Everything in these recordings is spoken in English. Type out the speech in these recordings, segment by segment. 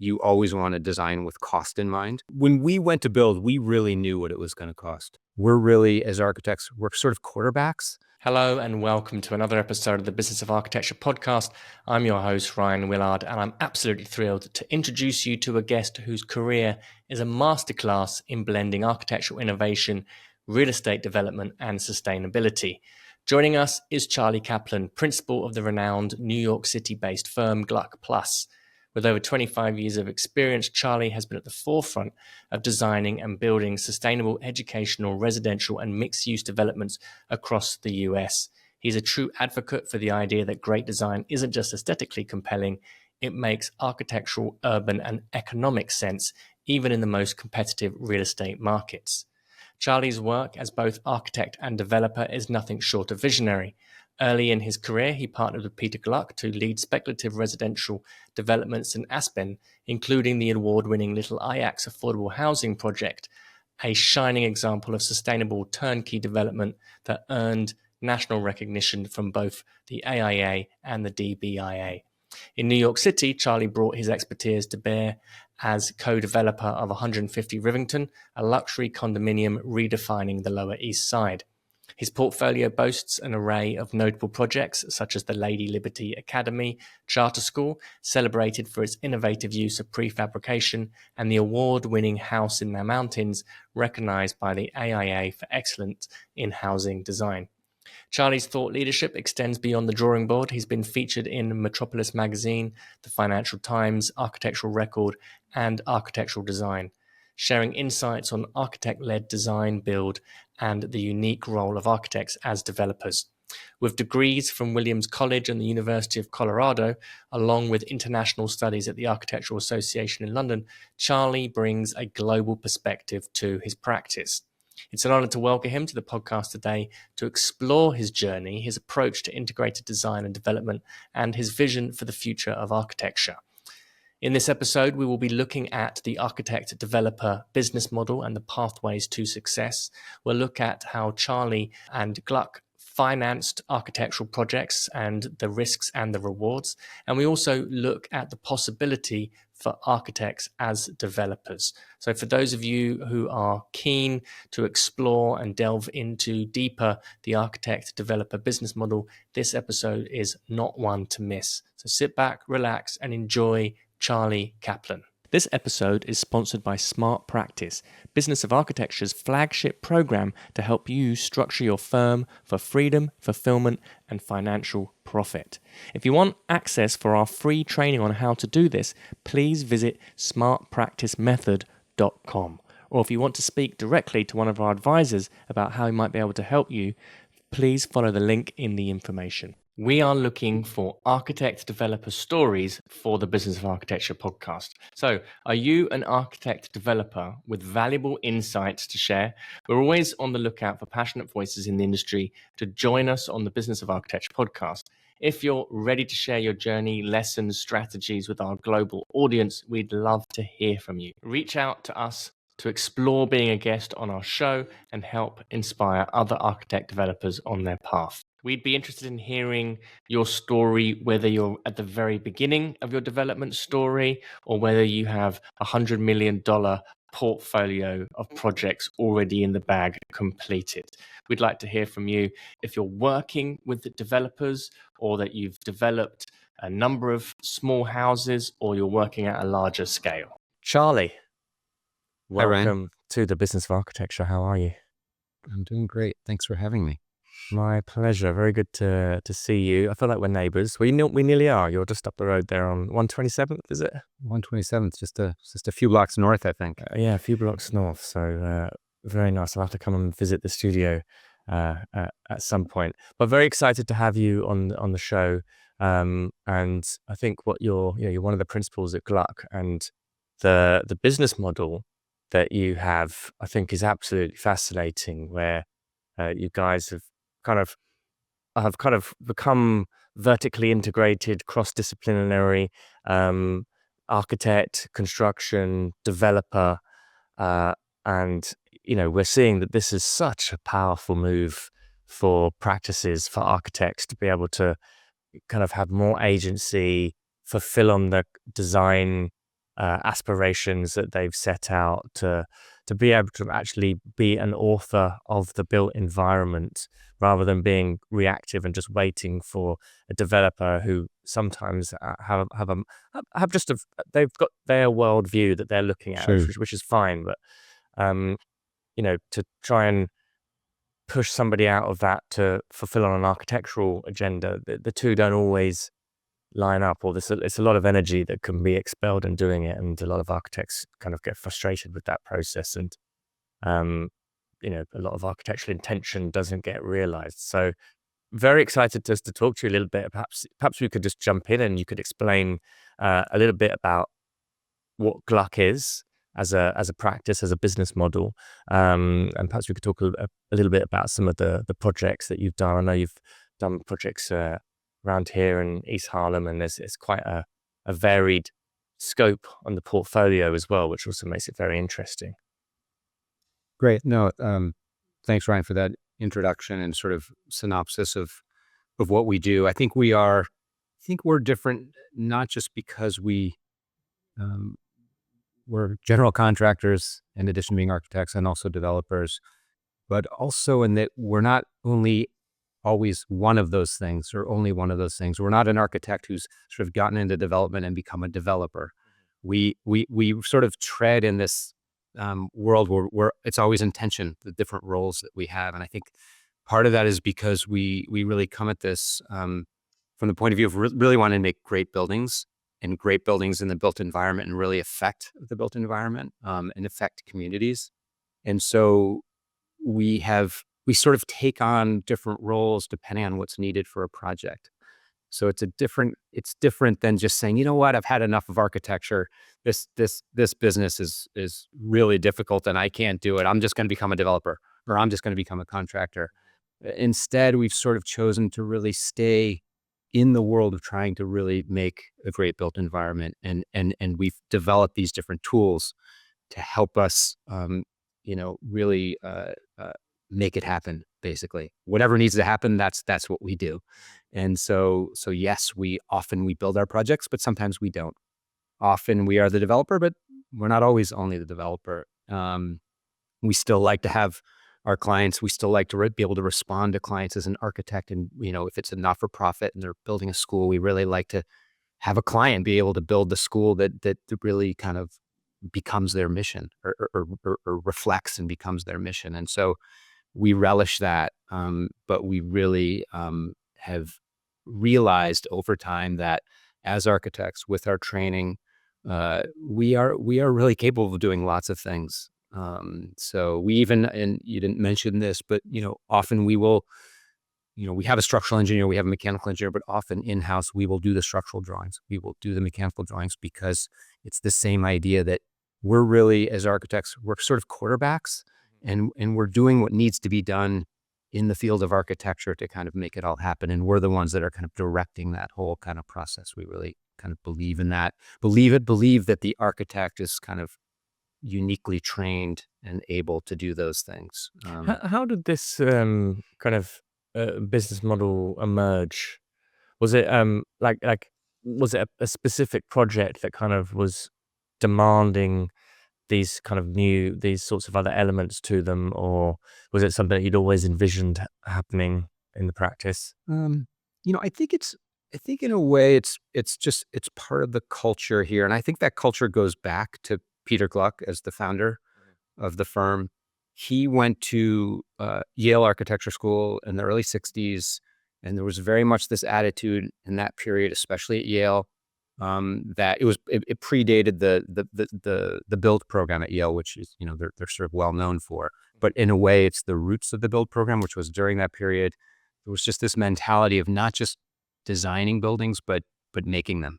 you always want to design with cost in mind. When we went to build, we really knew what it was going to cost. We're really, as architects, we're sort of quarterbacks. Hello and welcome to another episode of the Business of Architecture podcast. I'm your host, Rion Willard, and I'm absolutely thrilled to introduce you to a guest whose career is a masterclass in blending architectural innovation, real estate development, and sustainability. Joining us is Charlie Kaplan, principal of the renowned New York City-based firm Gluck. With over 25 years of experience, Charlie has been at the forefront of designing and building sustainable educational, residential, and mixed-use developments across the US. He's a true advocate for the idea that great design isn't just aesthetically compelling, it makes architectural, urban, and economic sense, even in the most competitive real estate markets. Charlie's work as both architect and developer is nothing short of visionary. Early in his career, he partnered with Peter Gluck to lead speculative residential developments in Aspen, including the award-winning Little Ajax affordable housing project, a shining example of sustainable turnkey development that earned national recognition from both the AIA and the DBIA. In New York City, Charlie brought his expertise to bear as co-developer of 150 Rivington, a luxury condominium redefining the Lower East Side. His portfolio boasts an array of notable projects such as the Lady Liberty Academy Charter School, celebrated for its innovative use of prefabrication, and the award-winning House in the Mountains, recognized by the AIA for excellence in housing design. Charlie's thought leadership extends beyond the drawing board. He's been featured in Metropolis Magazine, the Financial Times, Architectural Record, and Architectural Design, sharing insights on architect-led design, build, and the unique role of architects as developers. With degrees from Williams College and the University of Colorado, along with international studies at the Architectural Association in London, Charlie brings a global perspective to his practice. It's an honor to welcome him to the podcast today to explore his journey, his approach to integrated design and development, and his vision for the future of architecture. In this episode, we will be looking at the architect-developer business model and the pathways to success. We'll look at how Charlie and Gluck financed architectural projects and the risks and the rewards. And we also look at the possibility for architects as developers. So for those of you who are keen to explore and delve into deeper the architect-developer business model, this episode is not one to miss. So sit back, relax, and enjoy Charlie Kaplan. This episode is sponsored by Smart Practice, Business of Architecture's flagship program to help you structure your firm for freedom, fulfillment, and financial profit. If you want access for our free training on how to do this, please visit smartpracticemethod.com. Or if you want to speak directly to one of our advisors about how he might be able to help you, please follow the link in the information. We are looking for architect-developer stories for the Business of Architecture podcast. So, are you an architect-developer with valuable insights to share? We're always on the lookout for passionate voices in the industry to join us on the Business of Architecture podcast. If you're ready to share your journey, lessons, strategies with our global audience, we'd love to hear from you. Reach out to us to explore being a guest on our show and help inspire other architect developers on their path. We'd be interested in hearing your story, whether you're at the very beginning of your development story or whether you have $100 million portfolio of projects already in the bag completed. We'd like to hear from you if you're working with the developers or that you've developed a number of small houses or you're working at a larger scale. Charlie, welcome to the Business of Architecture. How are you? I'm doing great. Thanks for having me. My pleasure. Very good to see you. I feel like we're neighbours. We nearly are. You're just up the road there on 127th, is it? 127th, just a few blocks north, I think. Yeah, a few blocks north. So very nice. I'll have to come and visit the studio at some point. But very excited to have you on the show. And I think you're one of the principals at Gluck, and the business model that you have, I think, is absolutely fascinating. Where you guys have kind of become vertically integrated, cross-disciplinary, architect, construction, developer, and we're seeing that this is such a powerful move for practices, for architects to be able to kind of have more agency, fulfill on the design aspirations that they've set out to be able to actually be an author of the built environment rather than being reactive and just waiting for a developer who sometimes have just they've got their worldview that they're looking at, Sure. which is fine, but um, to try and push somebody out of that to fulfill on an architectural agenda, the two don't always line up, or it's a lot of energy that can be expelled in doing it, and a lot of architects kind of get frustrated with that process, and um, a lot of architectural intention doesn't get realized. So very excited just to talk to you a little bit. Perhaps we could just jump in and you could explain a little bit about what Gluck is as a practice, as a business model, and perhaps we could talk a little bit about some of the projects that you've done. I know you've done projects around here in East Harlem, and it's quite a varied scope on the portfolio as well, which also makes it very interesting. Great. No, thanks, Ryan, for that introduction and sort of synopsis of what we do. I think we're different, not just because we're general contractors in addition to being architects and also developers, but also in that we're not only always one of those things or only one of those things. We're not an architect who's sort of gotten into development and become a developer. We sort of tread in this world where it's always in tension, the different roles that we have. And I think part of that is because we really come at this from the point of view of really wanting to make great buildings in the built environment and really affect the built environment and affect communities. And so we sort of take on different roles depending on what's needed for a project. So it's different than just saying, you know what, I've had enough of architecture. This business is really difficult and I can't do it. I'm just going to become a developer, or I'm just going to become a contractor. Instead, we've sort of chosen to really stay in the world of trying to really make a great built environment. And we've developed these different tools to help us, really make it happen. Basically, whatever needs to happen, that's what we do. And so yes, we build our projects, but sometimes we don't. Often we are the developer, but we're not always only the developer. We still like to have our clients. We still like to be able to respond to clients as an architect. And if it's a not-for-profit and they're building a school, we really like to have a client be able to build the school that really kind of becomes their mission or reflects and becomes their mission. And so we relish that, but we really have realized over time that as architects, with our training, we are really capable of doing lots of things. So we even, and you didn't mention this, but often we will, we have a structural engineer, we have a mechanical engineer, but often in-house we will do the structural drawings, we will do the mechanical drawings, because it's the same idea that we're really, as architects, we're sort of quarterbacks. And we're doing what needs to be done in the field of architecture to kind of make it all happen. And we're the ones that are kind of directing that whole kind of process. We really kind of believe in that, believe that the architect is kind of uniquely trained and able to do those things. How did this kind of business model emerge? Was it was it a specific project that kind of was demanding these sorts of other elements to them, or was it something that you'd always envisioned happening in the practice? I think in a way it's part of the culture here. And I think that culture goes back to Peter Gluck as the founder of the firm. He went to Yale Architecture School in the early 60s. And there was very much this attitude in that period, especially at Yale, that it predated the build program at Yale, which is, they're sort of well known for. But in a way, it's the roots of the build program, which was during that period. There was just this mentality of not just designing buildings, but making them.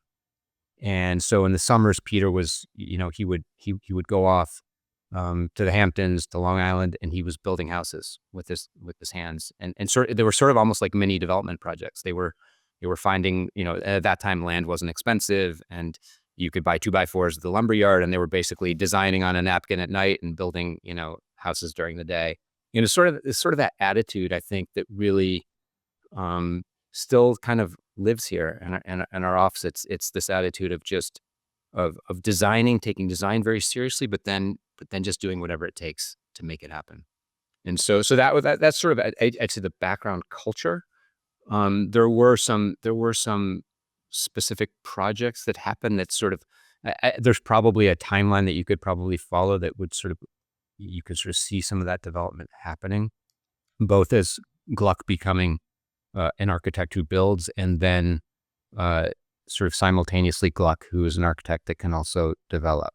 And so in the summers, Peter was, he would go off to the Hamptons, to Long Island, and he was building houses with his hands. And they were sort of almost like mini development projects. They were finding, at that time, land wasn't expensive and you could buy 2x4s at the lumberyard, and they were basically designing on a napkin at night and building, houses during the day. It's sort of that attitude, I think, that really still kind of lives here in our office. It's this attitude of just of designing, taking design very seriously, but then just doing whatever it takes to make it happen. And so that's sort of I'd say the background culture. There were some specific projects that happened that sort of there's probably a timeline that you could probably follow that would you could sort of see some of that development happening, both as Gluck becoming an architect who builds, and then sort of simultaneously Gluck, who is an architect that can also develop.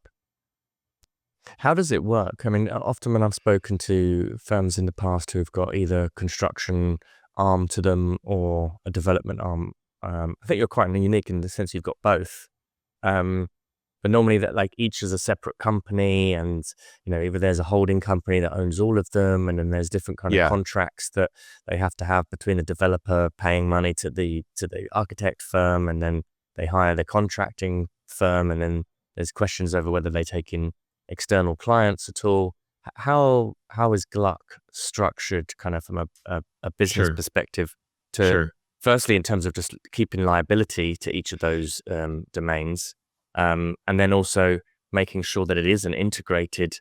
How does it work? I mean, often when I've spoken to firms in the past who've got either construction arm to them or a development arm, I think you're quite unique in the sense you've got both. But normally that like each is a separate company, and either there's a holding company that owns all of them, and then there's different kind of contracts that they have to have between the developer paying money to the architect firm, and then they hire the contracting firm, and then there's questions over whether they take in external clients at all. How is Gluck structured kind of from a business perspective to firstly in terms of just keeping liability to each of those domains, and then also making sure that it is an integrated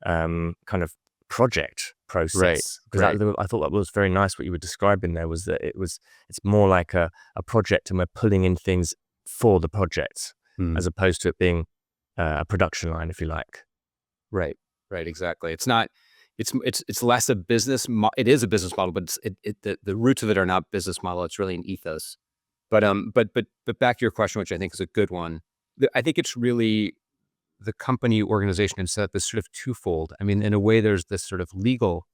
kind of project process? Because I thought that was very nice what you were describing there, was that it's more like a project, and we're pulling in things for the project as opposed to it being a production line, if you like. Right, exactly. It's not. It's less a business. It is a business model, but the roots of it are not business model. It's really an ethos. But back to your question, which I think is a good one. I think it's really the company organization and setup is sort of twofold. I mean, in a way, there's this sort of legal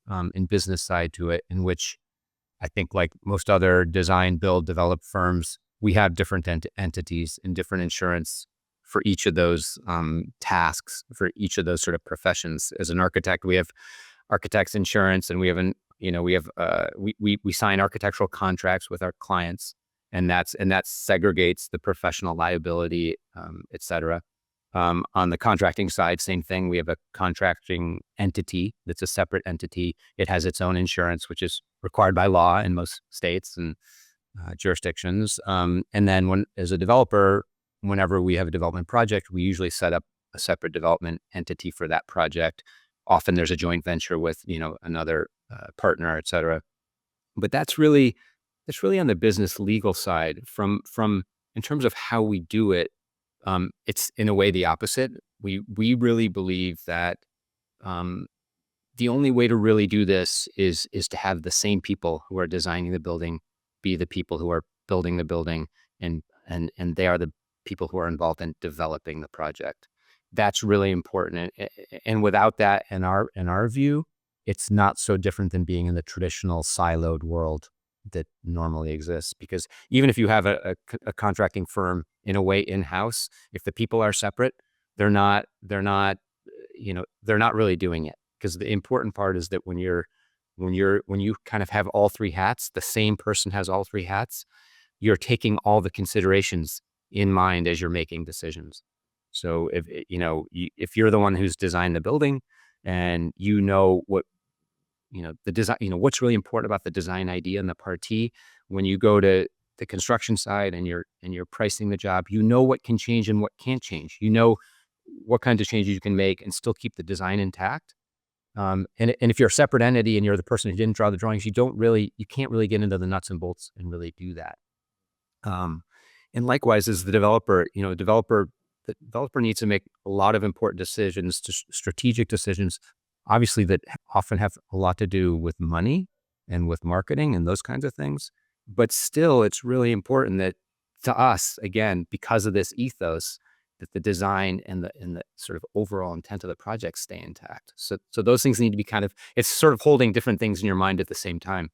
and business side to it, in which I think, like most other design, build, develop firms, we have different entities and different insurance for each of those tasks, for each of those sort of professions. As an architect, we have architect's insurance, and we sign architectural contracts with our clients, and that segregates the professional liability, et cetera. On the contracting side, same thing. We have a contracting entity that's a separate entity. It has its own insurance, which is required by law in most states and jurisdictions. And then as a developer, whenever we have a development project, we usually set up a separate development entity for that project. Often there's a joint venture with, another partner, et cetera. But that's really on the business legal side. From in terms of how we do it, it's in a way the opposite. We really believe that the only way to really do this is to have the same people who are designing the building be the people who are building the building, and they are the people who are involved in developing the project. That's really important. And without that, in our view, it's not so different than being in the traditional siloed world that normally exists. Because even if you have a contracting firm in a way in-house, if the people are separate, they're not really doing it. Because the important part is that when you kind of have all three hats, the same person has all three hats, you're taking all the considerations in mind as you're making decisions. So if you're the one who's designed the building, and what the design, what's really important about the design idea and the party, when you go to the construction side and you're pricing the job, what can change and what can't change. What kinds of changes you can make and still keep the design intact. And if you're a separate entity and you're the person who didn't draw the drawings, you can't really get into the nuts and bolts and really do that. And likewise, as the developer, the developer needs to make a lot of important decisions, strategic decisions, obviously, that often have a lot to do with money and with marketing and those kinds of things. But still, it's really important that to us, again, because of this ethos, that the design and the sort of overall intent of the project stay intact. So those things need to be it's sort of holding different things in your mind at the same time.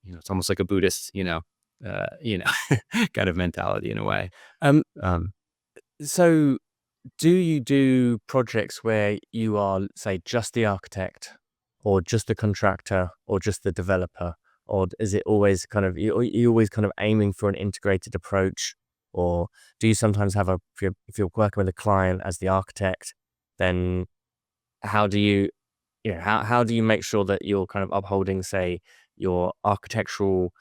It's almost like a Buddhist, kind of mentality in a way. So do you do projects where you are, say, just the architect or just the contractor or just the developer? Or is it always you always kind of aiming for an integrated approach? Or do you sometimes have if you're working with a client as the architect, then how do you how do you make sure that you're kind of upholding, say, your architectural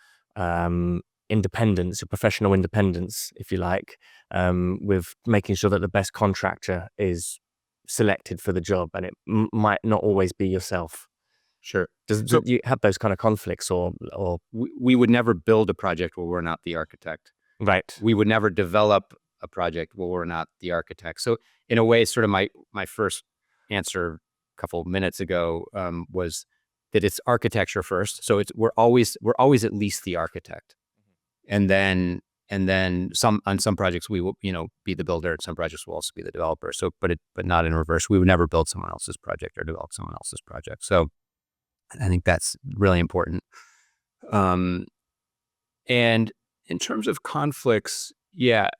independence, your professional independence, if you like, with making sure that the best contractor is selected for the job, and it might not always be yourself. Sure. Do you have those kind of conflicts, or we would never build a project where we're not the architect. right? We would never develop a project where we're not the architect. So in a way, sort of my first answer a couple of minutes ago was that it's architecture first. So we're always at least the architect, and then on some projects we will be the builder, and some projects will also be the developer. So but not in reverse. We would never build someone else's project or develop someone else's project. So I think that's really important. And in terms of conflicts, yeah,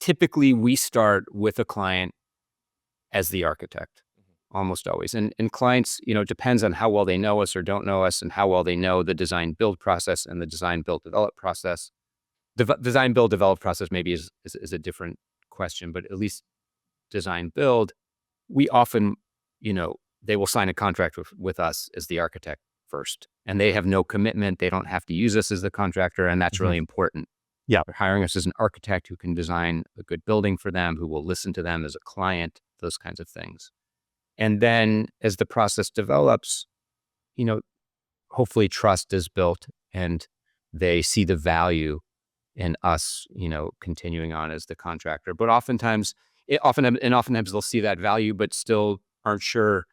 typically we start with a client as the architect, almost always. And clients, it depends on how well they know us or don't know us, and how well they know the design build process and the design build develop process. The design build develop process maybe is a different question, but at least design build, we often, they will sign a contract with us as the architect first, and they have no commitment. They don't have to use us as the contractor, and that's really important. Yeah. They're hiring us as an architect who can design a good building for them, who will listen to them as a client, those kinds of things. And then as the process develops, hopefully trust is built, and they see the value in us, continuing on as the contractor. But oftentimes they'll see that value, but still aren't sure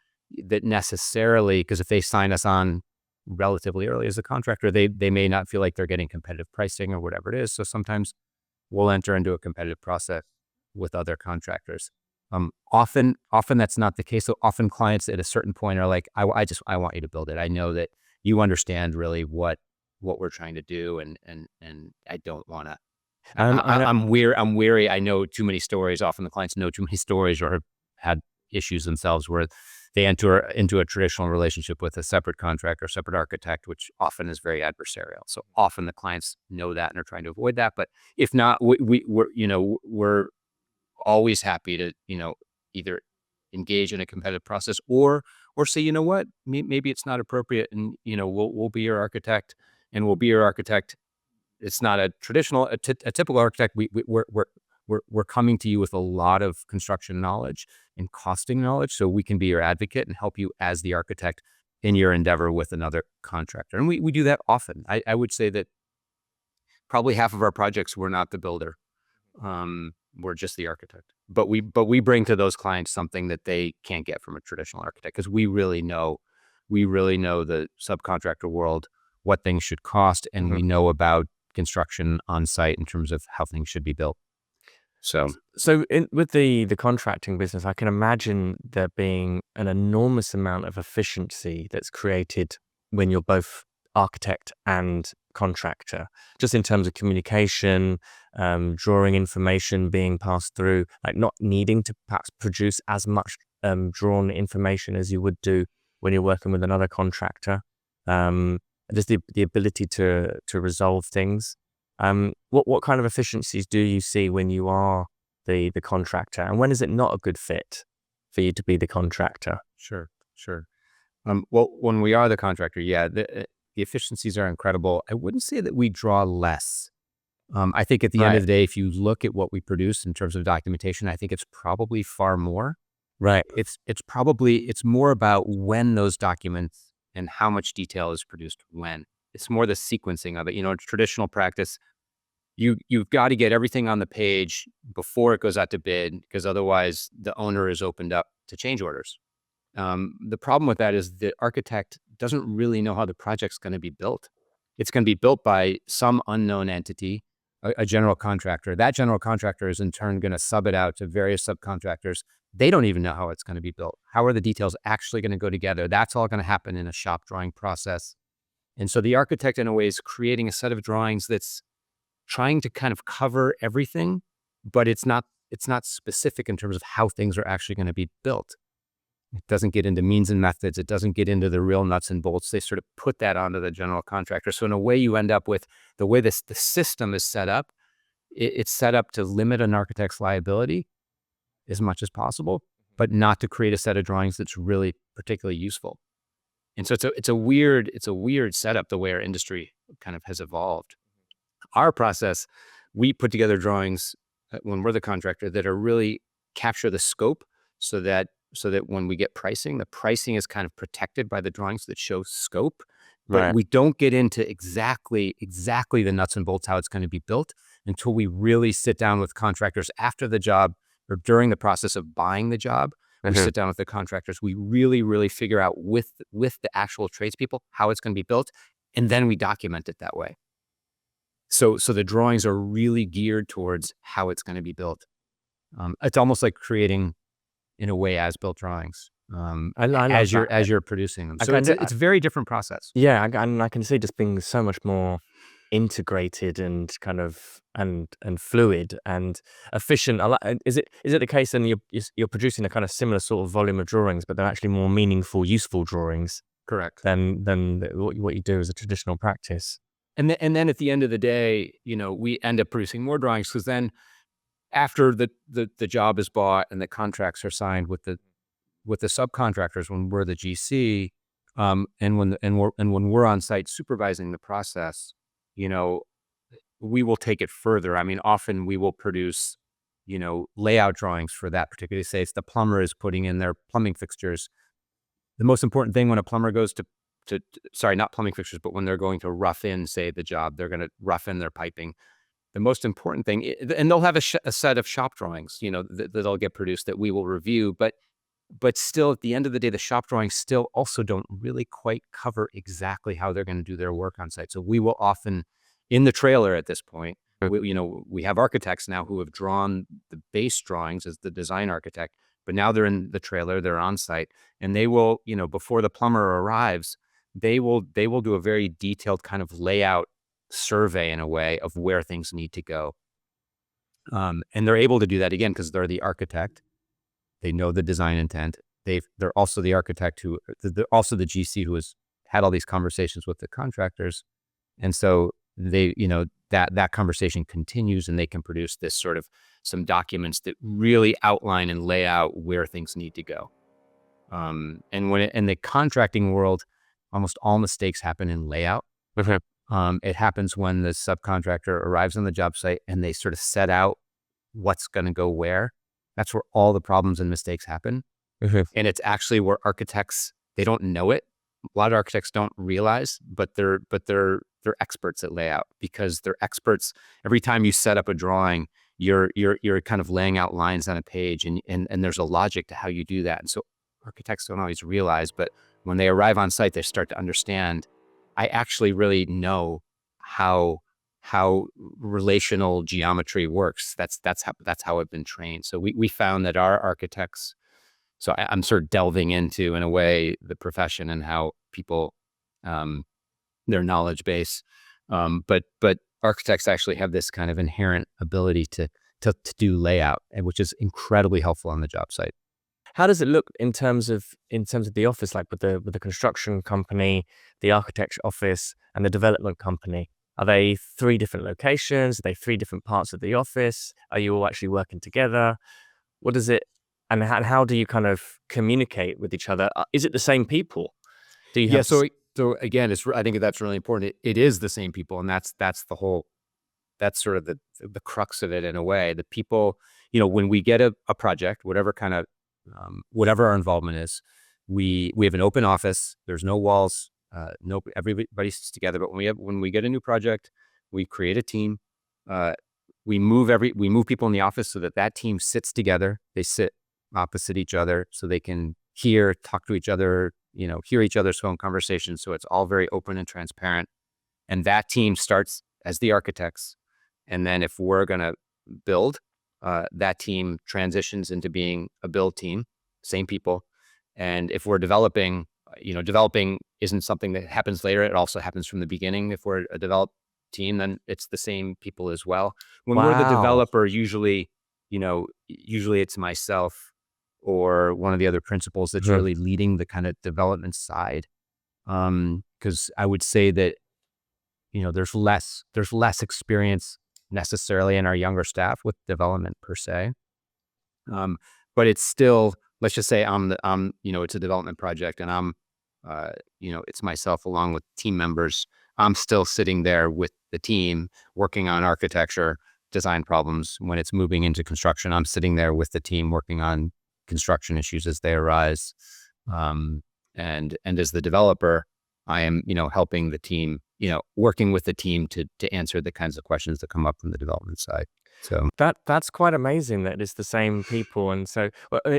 that necessarily, because if they sign us on relatively early as a contractor, they may not feel like they're getting competitive pricing or whatever it is. So sometimes we'll enter into a competitive process with other contractors. Often that's not the case. So often clients at a certain point are like, I want you to build it. I know that you understand really what we're trying to do, and I don't want to. I'm weary. I know too many stories. Often the clients know too many stories or have had issues themselves where they enter into a traditional relationship with a separate contractor, separate architect, which often is very adversarial. So often the clients know that and are trying to avoid that. But if not, we're always happy to, either engage in a competitive process or say, maybe it's not appropriate, and, we'll be your architect, and we'll be your architect. It's not a typical architect. We're coming to you with a lot of construction knowledge and costing knowledge, so we can be your advocate and help you as the architect in your endeavor with another contractor. And we do that often. I would say that probably half of our projects, we're not the builder. We're just the architect. But we bring to those clients something that they can't get from a traditional architect, because we really know the subcontractor world, what things should cost, and we know about construction on site in terms of how things should be built. So with the contracting business, I can imagine there being an enormous amount of efficiency that's created when you're both architect and contractor, just in terms of communication, drawing information being passed through, like not needing to perhaps produce as much drawn information as you would do when you're working with another contractor. Just the ability to resolve things. What kind of efficiencies do you see when you are the contractor, and when is it not a good fit for you to be the contractor? Sure. Well, when we are the contractor, the efficiencies are incredible. I wouldn't say that we draw less. I think at the end of the day, if you look at what we produce in terms of documentation, I think it's probably far more. Right. It's more about when those documents and how much detail is produced when. It's more the sequencing of it. In traditional practice, you've got to get everything on the page before it goes out to bid, because otherwise the owner is opened up to change orders. The problem with that is the architect doesn't really know how the project's going to be built. It's going to be built by some unknown entity, a general contractor. That general contractor is in turn going to sub it out to various subcontractors. They don't even know how it's going to be built. How are the details actually going to go together? That's all going to happen in a shop drawing process. And so the architect, in a way, is creating a set of drawings that's trying to kind of cover everything, but it's not specific in terms of how things are actually going to be built. It doesn't get into means and methods. It doesn't get into the real nuts and bolts. They sort of put that onto the general contractor. So in a way, you end up with the way the system is set up. It's set up to limit an architect's liability as much as possible, but not to create a set of drawings that's really particularly useful. And so it's a weird setup, the way our industry kind of has evolved. Our process, we put together drawings when we're the contractor that are really capture the scope, so that when we get pricing, the pricing is kind of protected by the drawings that show scope, but Right. we don't get into exactly the nuts and bolts how it's going to be built until we really sit down with contractors after the job or during the process of buying the job. We Mhm. sit down with the contractors. We really figure out with the actual tradespeople how it's going to be built, and then we document it that way. So the drawings are really geared towards how it's going to be built. It's almost like creating, in a way, as-built drawings, I love that. as you're producing them. I So kind of, it's a very different process. yeah, and I can see just being so much more integrated and kind of and fluid and efficient. Is it the case then you're producing a kind of similar sort of volume of drawings, but they're actually more meaningful, useful drawings Correct. than what you do as a traditional practice? And then at the end of the day, we end up producing more drawings, because then after the job is bought and the contracts are signed with the subcontractors, when we're the GC, and when we're on site supervising the process, we will take it further. I mean, often we will produce, layout drawings for that particular. Say it's the plumber is putting in their plumbing fixtures. The most important thing when a plumber goes to sorry, not plumbing fixtures, but when they're going to rough in, say, the job, they're going to rough in their piping. The most important thing, and they'll have a set of shop drawings, that'll get produced that we will review, but still, at the end of the day, the shop drawings still also don't really quite cover exactly how they're going to do their work on site. So we will often, in the trailer at this point, we have architects now who have drawn the base drawings as the design architect, but now they're in the trailer, they're on site, and they will, before the plumber arrives, they will do a very detailed kind of layout survey, in a way, of where things need to go. And they're able to do that, again, because they're the architect. They know the design intent. They're also the architect they're also the GC who has had all these conversations with the contractors. And so that conversation continues, and they can produce this sort of some documents that really outline and lay out where things need to go. And in the contracting world, almost all mistakes happen in layout. Mhm. It happens when the subcontractor arrives on the job site and they sort of set out what's going to go where. That's where all the problems and mistakes happen. Mhm. And it's actually where architects, they don't know it. A lot of architects don't realize, but they're experts at layout, because they're experts. Every time you set up a drawing, you're kind of laying out lines on a page, and there's a logic to how you do that. And so architects don't always realize, but when they arrive on site, they start to understand, I actually really know how relational geometry works. That's how I've been trained. So we found that our architects, so I'm sort of delving into, in a way, the profession and how people, their knowledge base. But architects actually have this kind of inherent ability to do layout, which is incredibly helpful on the job site. How does it look in terms of the office, like with the construction company, the architecture office, and the development company? Are they three different locations? Are they three different parts of the office? Are you all actually working together? What is it, and how do you kind of communicate with each other? Is it the same people? Do you Yeah. have So again, I think that's really important. It is the same people, and that's the whole, that's sort of the crux of it, in a way. The people, when we get a project, whatever kind of, whatever our involvement is, we have an open office. There's no walls. No, everybody sits together. But when we get a new project, we create a team. We move people in the office so that team sits together. They sit opposite each other so they can talk to each other, hear each other's phone conversations. So it's all very open and transparent. And that team starts as the architects. And then if we're going to build, that team transitions into being a build team, same people. And if we're developing, developing isn't something that happens later. It also happens from the beginning. If we're a develop team, then it's the same people as well. When we're the Wow. developer, usually it's myself or one of the other principals that's Mhm. really leading the kind of development side. Because I would say that, there's less experience necessarily in our younger staff with development per se. But it's still, let's just say it's a development project, and it's myself along with team members. I'm still sitting there with the team working on architecture, design problems. When it's moving into construction, I'm sitting there with the team working on construction issues as they arise. And as the developer, I am, helping the team, working with the team to answer the kinds of questions that come up from the development side. So That's quite amazing that it's the same people. And so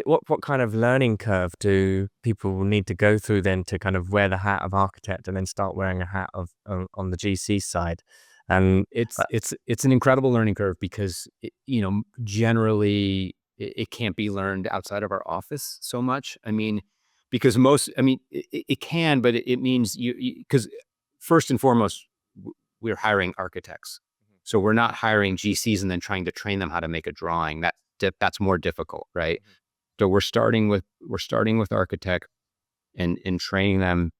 what kind of learning curve do people need to go through then to kind of wear the hat of architect and then start wearing a hat of on the GC side? And it's an incredible learning curve because generally it can't be learned outside of our office so much. I mean, because it can, but it means because first and foremost, we're hiring architects. So we're not hiring GCs and then trying to train them how to make a drawing. That's more difficult, right? So we're starting with architect and training them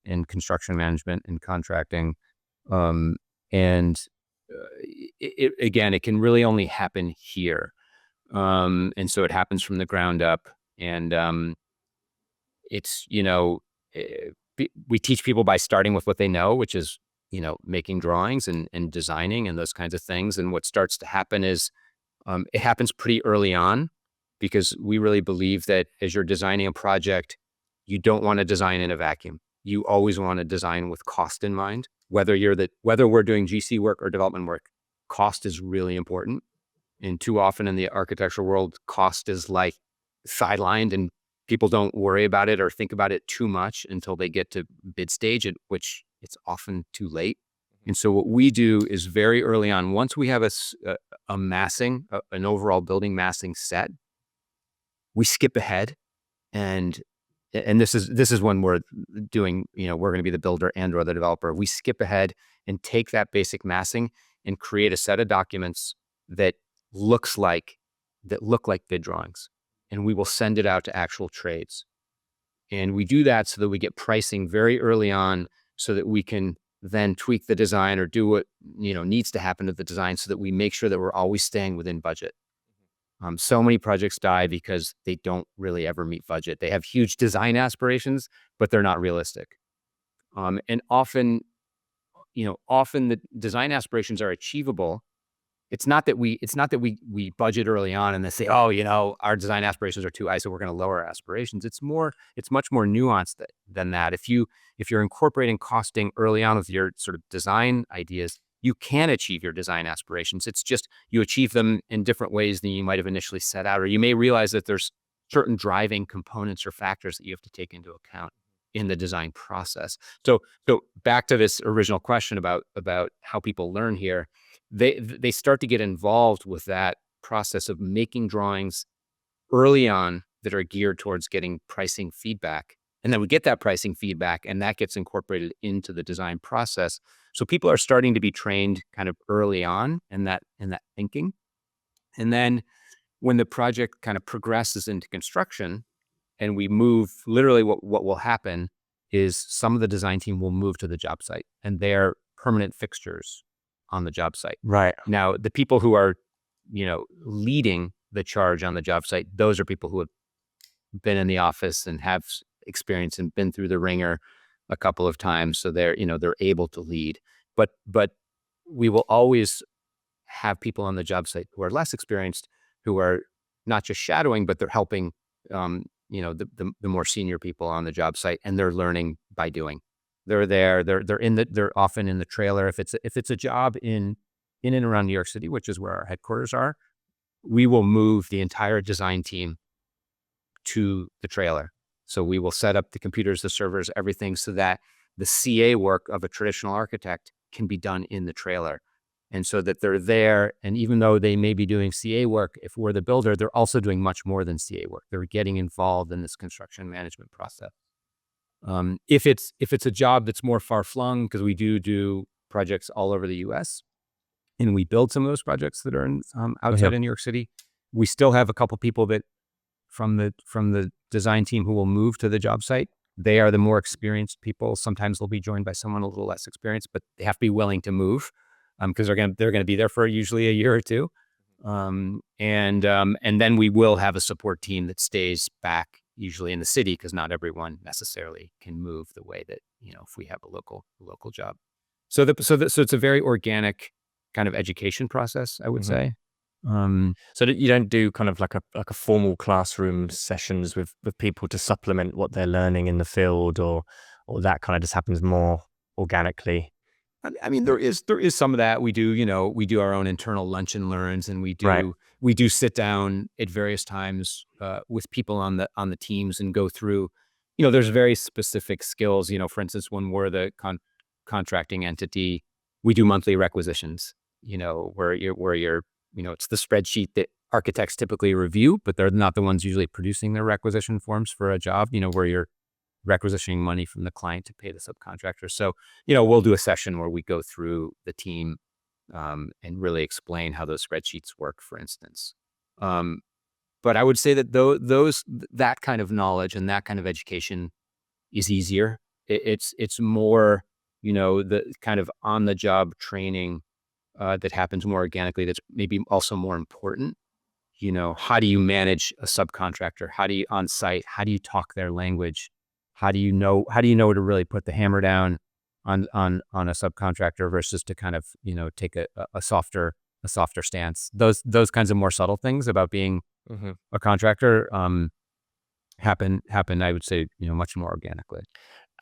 in construction management and contracting. And again, it can really only happen here. And so it happens from the ground up. And it's, we teach people by starting with what they know, which is, making drawings and designing and those kinds of things. And what starts to happen is it happens pretty early on because we really believe that as you're designing a project, you don't want to design in a vacuum. You always want to design with cost in mind. Whether we're doing GC work or development work, cost is really important. And too often in the architectural world, cost is like sidelined and people don't worry about it or think about it too much until they get to bid stage, at which it's often too late. And so what we do is very early on, once we have an overall building massing set, we skip ahead. And this is when we're doing, we're going to be the builder and or the developer. We skip ahead and take that basic massing and create a set of documents that look like bid drawings. And we will send it out to actual trades. And we do that so that we get pricing very early on so that we can then tweak the design or do what, needs to happen to the design so that we make sure that we're always staying within budget. So many projects die because they don't really ever meet budget. They have huge design aspirations, but they're not realistic. And often the design aspirations are achievable. It's not that we budget early on and then say, oh, our design aspirations are too high, so we're going to lower our aspirations. It's much more nuanced than that. If you're incorporating costing early on with your sort of design ideas, you can achieve your design aspirations. It's just you achieve them in different ways than you might have initially set out, or you may realize that there's certain driving components or factors that you have to take into account in the design process. So back to this original question about how people learn here. They start to get involved with that process of making drawings early on that are geared towards getting pricing feedback. And then we get that pricing feedback and that gets incorporated into the design process. So people are starting to be trained kind of early on in that thinking. And then when the project kind of progresses into construction and we move, literally what will happen is some of the design team will move to the job site and they're permanent fixtures on the job site. Right. Now, the people who are, leading the charge on the job site, those are people who have been in the office and have experience and been through the ringer a couple of times. So they're able to lead. But we will always have people on the job site who are less experienced, who are not just shadowing, but they're helping, the more senior people on the job site, and they're learning by doing. They're there. They're often in the trailer. If it's a job in and around New York City, which is where our headquarters are, we will move the entire design team to the trailer. So we will set up the computers, the servers, everything, so that the CA work of a traditional architect can be done in the trailer. And so that they're there, and even though they may be doing CA work, if we're the builder, they're also doing much more than CA work. They're getting involved in this construction management process. If it's a job that's more far-flung, because we do projects all over the U.S., and we build some of those projects that are outside of New York City, we still have a couple people that from the design team who will move to the job site. They are the more experienced people. Sometimes they'll be joined by someone a little less experienced, but they have to be willing to move because they're going to be there for usually a year or two. And then we will have a support team that stays back, usually in the city, because not everyone necessarily can move the way that, if we have a local job. So it's a very organic kind of education process, I would say. So that you don't do kind of like a formal classroom sessions with people to supplement what they're learning in the field, or that kind of just happens more organically. I mean, there is some of that. We do our own internal lunch and learns, and Right. we do sit down at various times with people on the teams and go through. There's very specific skills. For instance, when we're the contracting entity, we do monthly requisitions. Where you're it's the spreadsheet that architects typically review, but they're not the ones usually producing their requisition forms for a job. Where you're requisitioning money from the client to pay the subcontractor. So, we'll do a session where we go through the team and really explain how those spreadsheets work, for instance. But I would say that that kind of knowledge and that kind of education is easier. It's more, the kind of on the job training that happens more organically. That's maybe also more important. How do you manage a subcontractor? How do you on site? How do you talk their language? How do you know to really put the hammer down on a subcontractor versus to kind of, take a softer stance? Those kinds of more subtle things about being a contractor happen, I would say, much more organically.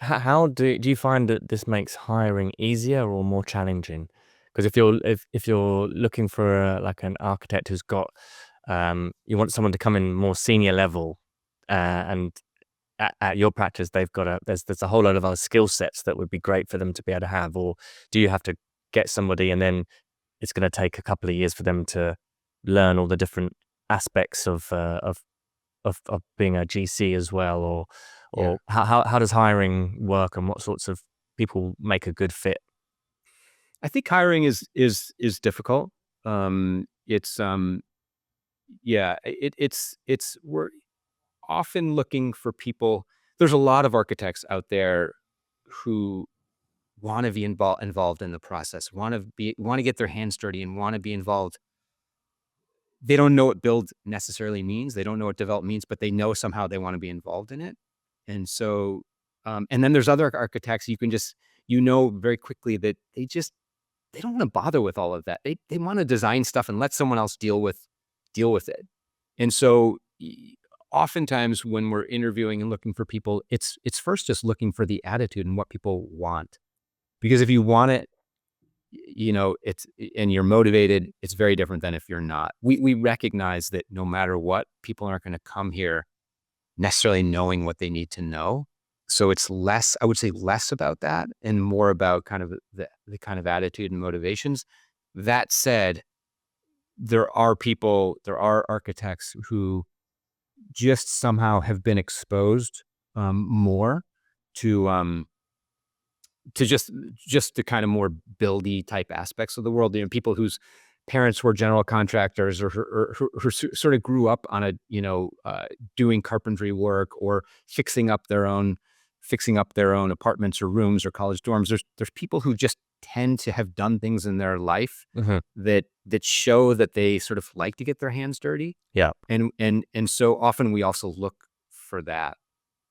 How do you find that this makes hiring easier or more challenging? Because if you're looking for like an architect who's got you want someone to come in more senior level, and at your practice they've got there's a whole lot of other skill sets that would be great for them to be able to have, or do you have to get somebody and then it's going to take a couple of years for them to learn all the different aspects of being a GC as well, or Yeah. how does hiring work, and what sorts of people make a good fit? I think hiring is difficult. It's yeah, it's we're often looking for people. There's a lot of architects out there who want to be involved in the process, want to get their hands dirty and want to be involved. They don't know what build necessarily means. They don't know what develop means, but they know somehow they want to be involved in it. And so, and then there's other architects you can just, very quickly that they don't want to bother with all of that. They want to design stuff and let someone else deal with it. And so oftentimes when we're interviewing and looking for people, it's first just looking for the attitude and what people want. Because if you want it, it's, and you're motivated, it's very different than if you're not. We recognize that no matter what, people aren't going to come here necessarily knowing what they need to know. So it's less, I would say less about that and more about kind of the kind of attitude and motivations. That said, there are architects who just somehow have been exposed more to just the kind of more buildy type aspects of the world. People whose parents were general contractors, or who sort of grew up on doing carpentry work or fixing up their own apartments or rooms or college dorms. There's people who just tend to have done things in their life that show that they sort of like to get their hands dirty. Yeah. And so often we also look for that.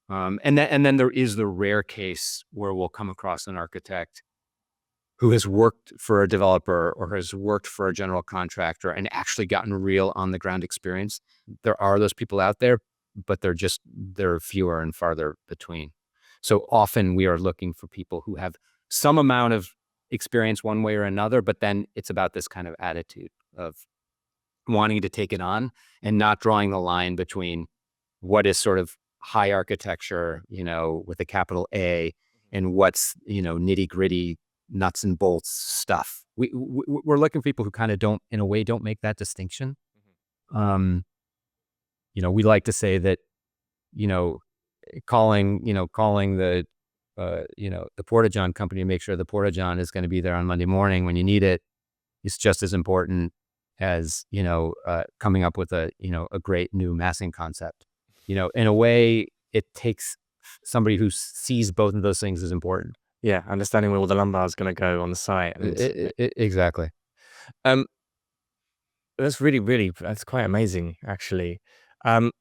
And then there is the rare case where we'll come across an architect who has worked for a developer or has worked for a general contractor and actually gotten real on the ground experience. There are those people out there, but they're fewer and farther between. So often we are looking for people who have some amount of experience one way or another, but then it's about this kind of attitude of wanting to take it on and not drawing the line between what is sort of high architecture, with a capital A, and what's, nitty gritty nuts and bolts stuff. We're looking for people who kind of don't make that distinction. We like to say that, calling the the Porta John company to make sure the Porta John is going to be there on Monday morning when you need it is just as important as, coming up with a great new massing concept. In a way, it takes somebody who sees both of those things as important. Yeah, understanding where all the lumbar is going to go on the site. Exactly. That's really, really, that's quite amazing, actually. Um,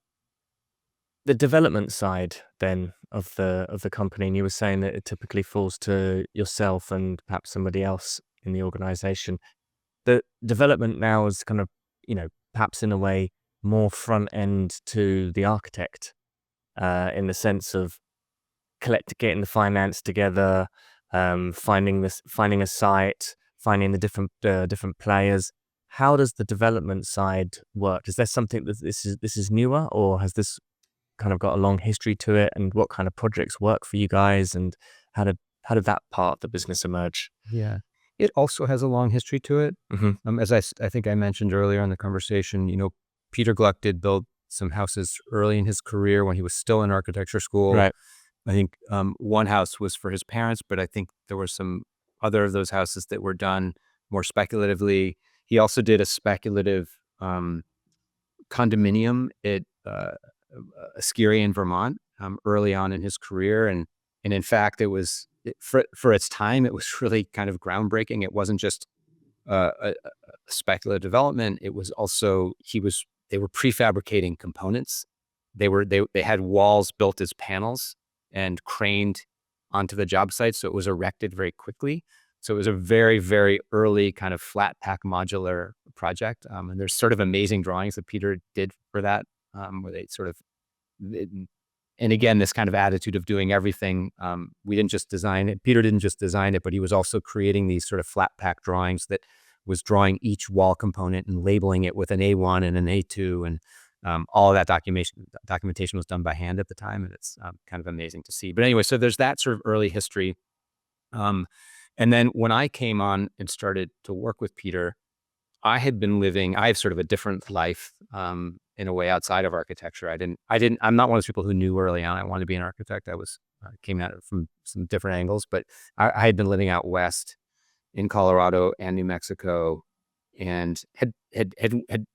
The development side then of the company, and you were saying that it typically falls to yourself and perhaps somebody else in the organization. The development now is kind of, perhaps in a way more front end to the architect, in the sense of getting the finance together, finding finding a site, finding the different players. How does the development side work? Is there something that this is newer, or has this kind of got a long history to it? And what kind of projects work for you guys? And how did that part of the business emerge? Yeah. It also has a long history to it. As I think I mentioned earlier in the conversation, Peter Gluck did build some houses early in his career when he was still in architecture school. Right. I think one house was for his parents, but I think there were some other of those houses that were done more speculatively. He also did a speculative condominium at Askiri in Vermont early on in his career, and in fact, for its time, it was really kind of groundbreaking. It wasn't just a speculative development. It was also they were prefabricating components. They had walls built as panels and craned onto the job site, so it was erected very quickly. So it was a very, very early kind of flat pack modular project. And there's sort of amazing drawings that Peter did for that, where they sort of, and again, this kind of attitude of doing everything. We didn't just design it. Peter didn't just design it, but he was also creating these sort of flat pack drawings that was drawing each wall component and labeling it with an A1 and an A2. And all of that documentation was done by hand at the time. And it's kind of amazing to see. But anyway, so there's that sort of early history. And then when I came on and started to work with Peter, I have sort of a different life, in a way outside of architecture. I'm not one of those people who knew early on I wanted to be an architect. Came at it from some different angles, but I had been living out west in Colorado and New Mexico, and had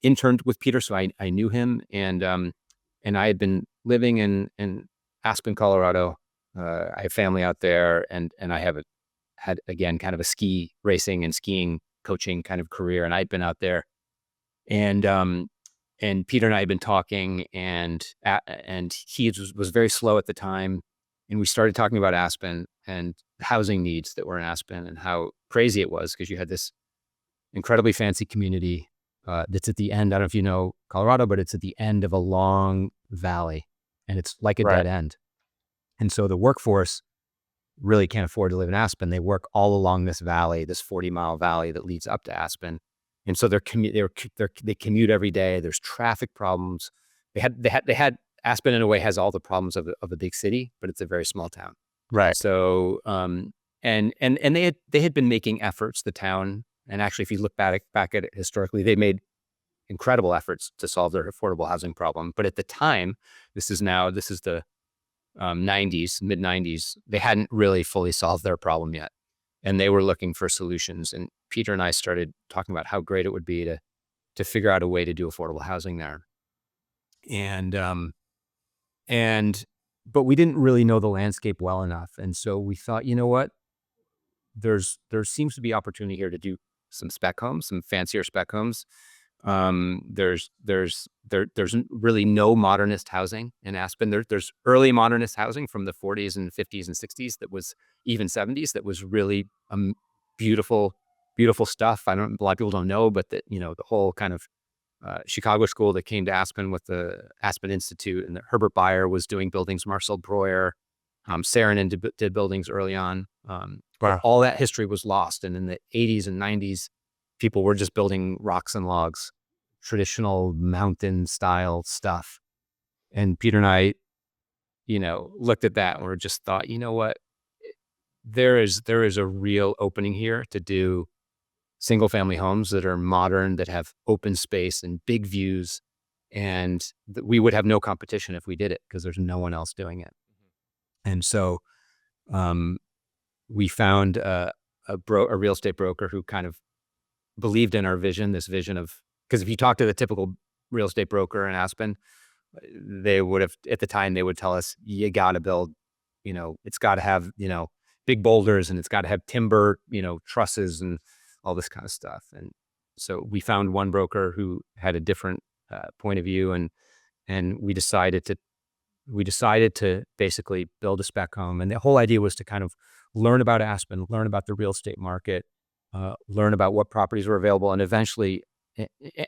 interned with Peter. So I knew him, and I had been living in Aspen, Colorado. I have family out there, and I had again kind of a ski racing and skiing coaching kind of career, and I'd been out there, and Peter and I had been talking, and he was very slow at the time, and we started talking about Aspen and housing needs that were in Aspen and how crazy it was, because you had this incredibly fancy community that's at the end. I don't know if you know Colorado, but it's at the end of a long valley, and it's like a dead end, and so the workforce really can't afford to live in Aspen. They work all along this valley, this 40-mile valley that leads up to Aspen. And so they commute every day. There's traffic problems. They had Aspen in a way has all the problems of a big city, but it's a very small town. Right. So and they had been making efforts, the town, and actually if you look back at it historically, they made incredible efforts to solve their affordable housing problem. But at the time, this is the 90s, mid 90s, they hadn't really fully solved their problem yet. And they were looking for solutions. And Peter and I started talking about how great it would be to figure out a way to do affordable housing there. But we didn't really know the landscape well enough. And so we thought, you know what, there seems to be opportunity here to do some spec homes, some fancier spec homes. There's really no modernist housing in Aspen. There's early modernist housing from the 40s and 50s and 60s that was even 70s that was really beautiful stuff. A lot of people don't know, but that, the whole kind of Chicago school that came to Aspen with the Aspen Institute, and that Herbert Bayer was doing buildings, Marcel Breuer, Saarinen did buildings early on. But all that history was lost. And in the 80s and 90s, people were just building rocks and logs, traditional mountain style stuff. And Peter and I, looked at that and we just thought, you know what, there is a real opening here to do single family homes that are modern, that have open space and big views. And we would have no competition if we did it, because there's no one else doing it. And so we found a real estate broker who kind of believed in our vision, this vision of, because if you talk to the typical real estate broker in Aspen, they would have, at the time, they would tell us, you got to build, it's got to have, big boulders, and it's got to have timber, trusses and all this kind of stuff. And so we found one broker who had a different point of view, and we decided to we decided to basically build a spec home. And the whole idea was to kind of learn about Aspen, learn about the real estate market, learn about what properties were available, and eventually,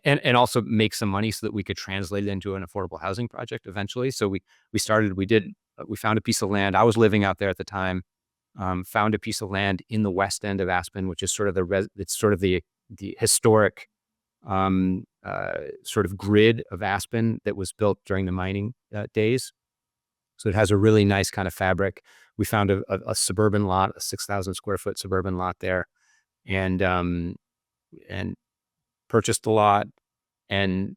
and also make some money so that we could translate it into an affordable housing project eventually. So we found a piece of land. I was living out there at the time. Found a piece of land in the west end of Aspen, which is sort of the historic sort of grid of Aspen that was built during the mining days. So it has a really nice kind of fabric. We found a suburban lot, a 6,000 square foot suburban lot there, and purchased the lot and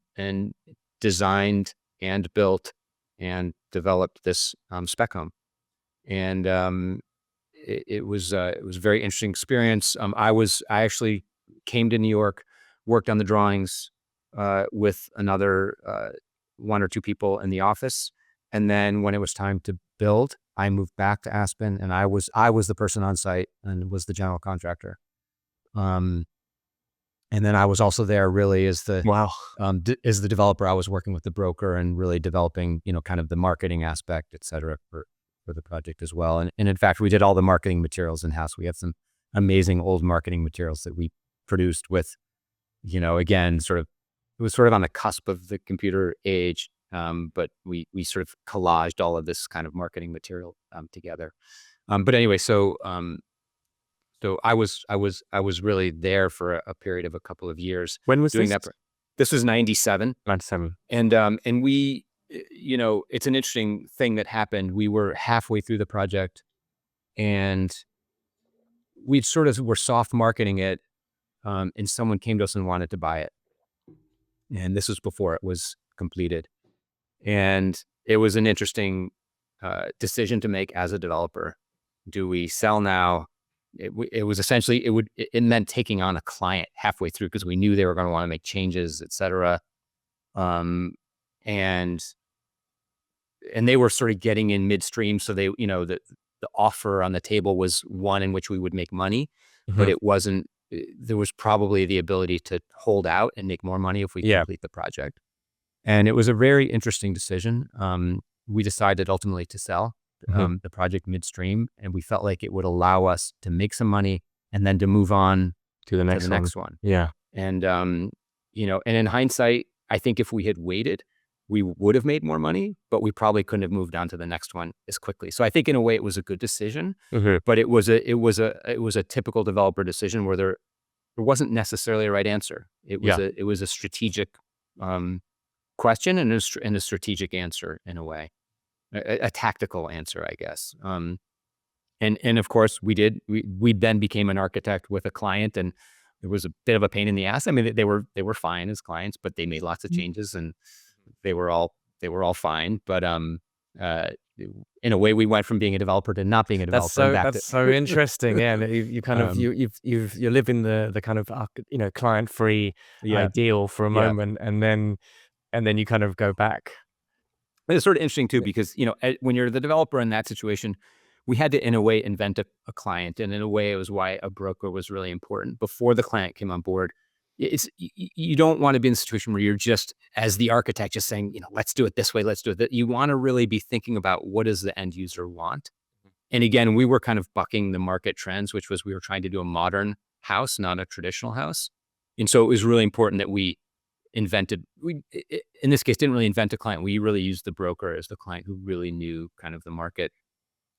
designed and built and developed this spec home. And it was a very interesting experience. I actually came to New York, worked on the drawings with another one or two people in the office, and then when it was time to build, I moved back to Aspen, and I was the person on site and was the general contractor. And then I was also there really as the Wow. as the developer. I was working with the broker and really developing, kind of the marketing aspect, et cetera, for the project as well. And in fact, we did all the marketing materials in-house. We have some amazing old marketing materials that we produced with, again, it was sort of on the cusp of the computer age. But we sort of collaged all of this kind of marketing material together. But anyway, so I was really there for a period of a couple of years. When was doing this? that. This was 97. 97. And we, it's an interesting thing that happened. We were halfway through the project, and we sort of were soft marketing it, and someone came to us and wanted to buy it. And this was before it was completed. And it was an interesting decision to make as a developer. Do we sell now? It was essentially, it meant taking on a client halfway through because we knew they were going to want to make changes, et cetera. And they were sort of getting in midstream. So they, the offer on the table was one in which we would make money, but it wasn't, there was probably the ability to hold out and make more money if we complete the project. And it was a very interesting decision. We decided ultimately to sell the project midstream, and we felt like it would allow us to make some money and then to move on to the next one. Yeah. And, and in hindsight, I think if we had waited, we would have made more money, but we probably couldn't have moved on to the next one as quickly. So I think in a way it was a good decision, but it was a typical developer decision where there wasn't necessarily a right answer. It was a strategic question and a strategic answer in a way, a tactical answer, I guess. And of course we then became an architect with a client, and it was a bit of a pain in the ass. I mean, they were fine as clients, but they made lots of changes, and they were all fine. But in a way, we went from being a developer to not being a developer. That's so interesting. Yeah, you kind of you live in the kind of client-free ideal for a moment, and then you kind of go back. It's sort of interesting too, because when you're the developer in that situation, we had to in a way invent a client, and in a way it was why a broker was really important. Before the client came on board, you don't want to be in a situation where you're just, as the architect, just saying, let's do it this way, let's do it. You want to really be thinking about what does the end user want. And again, we were kind of bucking the market trends, which was we were trying to do a modern house, not a traditional house. And so it was really important that we in this case, didn't really invent a client. We really used the broker as the client who really knew kind of the market.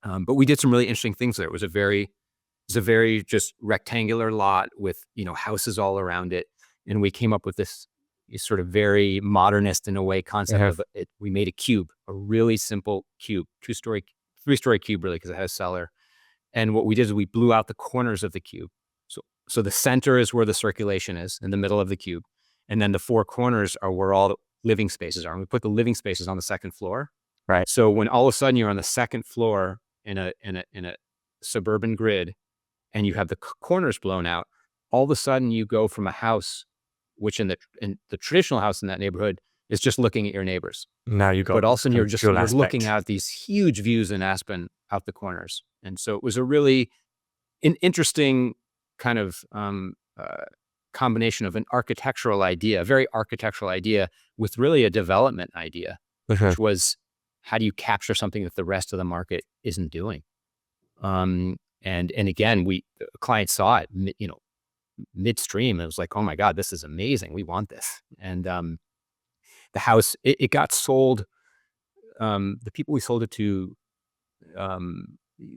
But we did some really interesting things there. It was a very just rectangular lot with, houses all around it. And we came up with this sort of very modernist in a way concept of it. We made a cube, a really simple cube, 3-story cube really, because it had a cellar. And what we did is we blew out the corners of the cube. So the center is where the circulation is, in the middle of the cube. And then the 4 corners are where all the living spaces are. And we put the living spaces on the second floor. Right. So when all of a sudden you're on the second floor in a suburban grid, and you have the corners blown out, all of a sudden you go from a house, which in the traditional house in that neighborhood is just looking at your neighbors. Now you got, but all of a sudden you're looking out these huge views in Aspen out the corners. And so it was a really interesting kind of combination of an architectural idea, a very architectural idea, with really a development idea, which was how do you capture something that the rest of the market isn't doing? And again, the client saw it, midstream. It was like, oh my God, this is amazing. We want this. And the house, it got sold. The people we sold it to,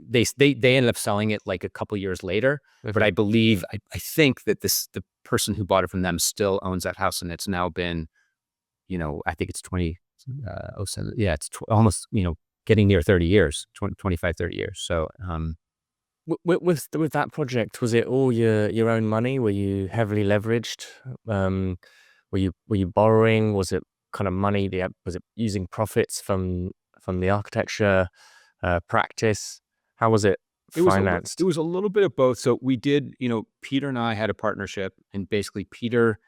they ended up selling it like a couple years later. Okay. But I believe, I think that the person who bought it from them still owns that house, and it's now been, I think it's 2007. Yeah, it's almost, getting near 30 years, 25, 30 years. So, with that project, was it all your own money? Were you heavily leveraged? Were you borrowing? Was it kind of money? Was it using profits from the architecture practice? How was it financed? It was a little bit of both. So we did, Peter and I had a partnership, and basically Peter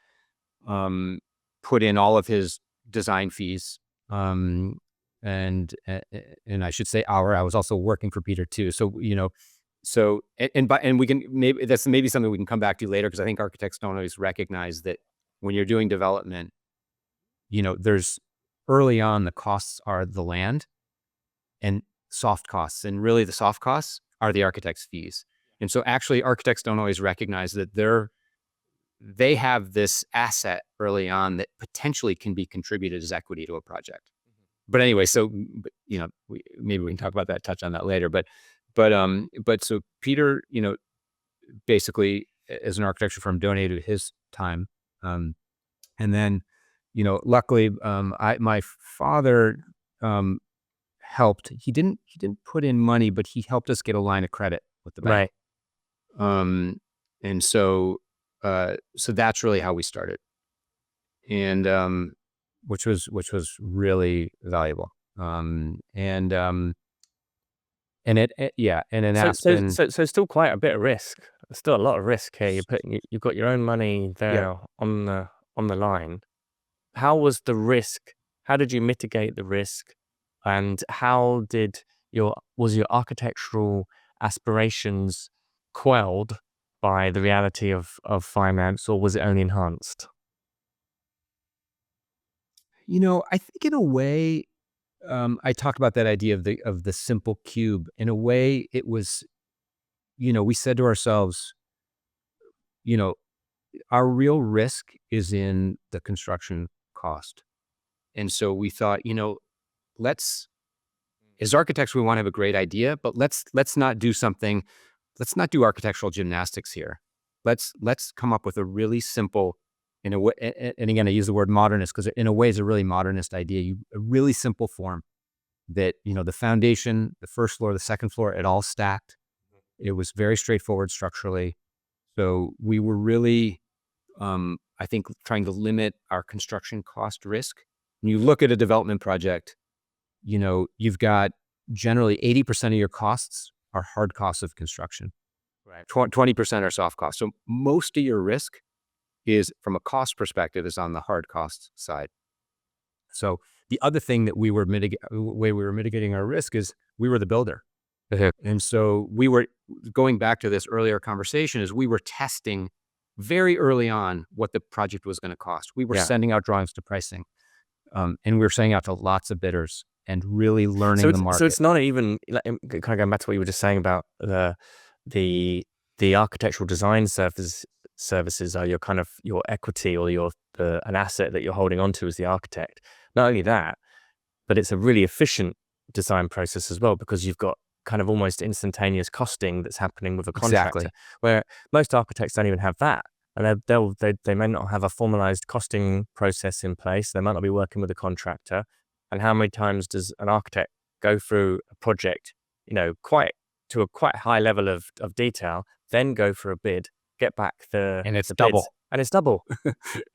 put in all of his design fees. And I should say I was also working for Peter too. So, and we can, that's something we can come back to later, because I think architects don't always recognize that when you're doing development, there's early on, the costs are the land and soft costs. And really the soft costs are the architect's fees. And so actually architects don't always recognize that they have this asset early on that potentially can be contributed as equity to a project. But anyway, so, maybe we can talk about that, touch on that later. But so Peter, basically as an architecture firm, donated his time. And then, luckily, my father, helped. He didn't put in money, but he helped us get a line of credit with the bank. Right. And so that's really how we started. And, which was really valuable. And in Aspen. So still quite a bit of risk. Still a lot of risk here. You've got your own money there on the line. How was the risk? How did you mitigate the risk? And how was your architectural aspirations quelled by the reality of finance, or was it only enhanced? I think in a way, I talked about that idea of the simple cube. In a way, it was, we said to ourselves, our real risk is in the construction cost. And so we thought, as architects, we want to have a great idea, but let's not do architectural gymnastics here. Let's come up with a really simple, in a way, and again, I use the word modernist because in a way it's a really modernist idea. A really simple form that, the foundation, the first floor, the second floor, it all stacked. It was very straightforward structurally. So we were really, I think, trying to limit our construction cost risk. When you look at a development project, you've got generally 80% of your costs are hard costs of construction. Right. 20% are soft costs. So most of your risk is, from a cost perspective, is on the hard cost side. So the other thing that way we were mitigating our risk is we were the builder. And so we were going back to this earlier conversation, is we were testing very early on what the project was going to cost. We were sending out drawings to pricing, and we were sending out to lots of bidders and really learning the market. So it's not even, kind of going back to what you were just saying about the architectural design services are your equity, or an asset that you're holding on to as the architect. Not only that, but it's a really efficient design process as well, because you've got kind of almost instantaneous costing that's happening with a contractor. Exactly. Where most architects don't even have that. And they may not have a formalized costing process in place. They might not be working with a contractor. And how many times does an architect go through a project, quite high level of detail, then go for a bid, get back and it's the double. bids, and it's double.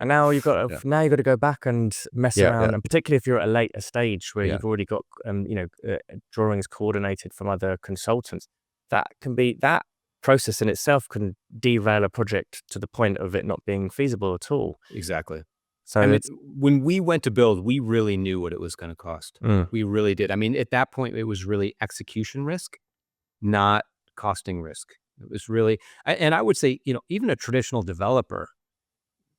And now you've got to go back and mess around, and particularly if you're at a later stage where you've already got drawings coordinated from other consultants, that process in itself can derail a project to the point of it not being feasible at all. Exactly. So when we went to build, we really knew what it was going to cost. We really did. At that point, it was really execution risk, not costing risk. It was really, and I would say, even a traditional developer,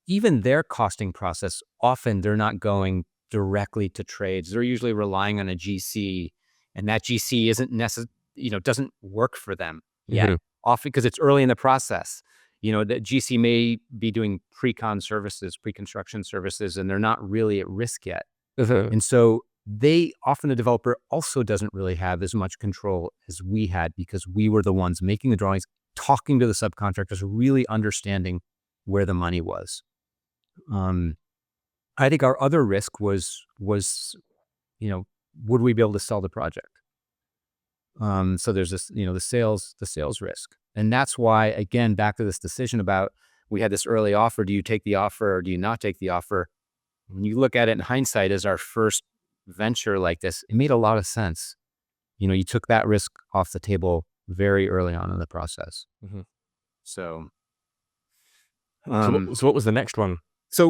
even their costing process, often they're not going directly to trades. They're usually relying on a GC, and that GC isn't doesn't work for them yet, often because it's early in the process. The GC may be doing pre-construction services, and they're not really at risk yet. And so the developer also doesn't really have as much control as we had, because we were the ones making the drawings, talking to the subcontractors, really understanding where the money was. I think our other risk was, would we be able to sell the project? So there's this, the sales risk. And that's why, again, back to this decision about, we had this early offer. Do you take the offer or do you not take the offer? When you look at it in hindsight as our first venture like this, it made a lot of sense. You took that risk off the table very early on in the process. So what was the next one? So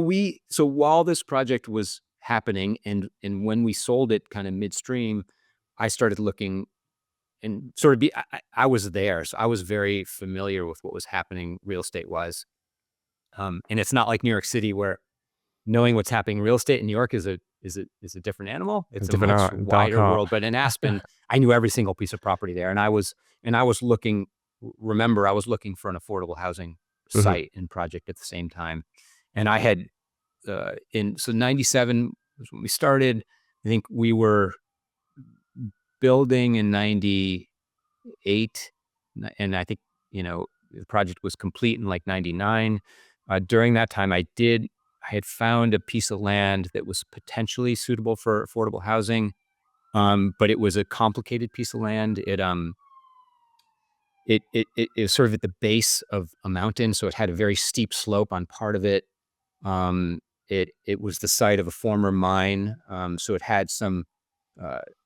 while this project was happening, and when we sold it kind of midstream, I started looking, and I was there, so I was very familiar with what was happening real estate wise. And it's not like New York City, where knowing what's happening in real estate in New York is a different animal. It's a much wider world. But in Aspen, I knew every single piece of property there, and I was looking. Remember, I was looking for an affordable housing site and project at the same time, and I had 97 was when we started. I think we were building in 98, and I think the project was complete in like 99. During that time, I had found a piece of land that was potentially suitable for affordable housing, but it was a complicated piece of land. It was sort of at the base of a mountain, so it had a very steep slope on part of it. It was the site of a former mine, so it had some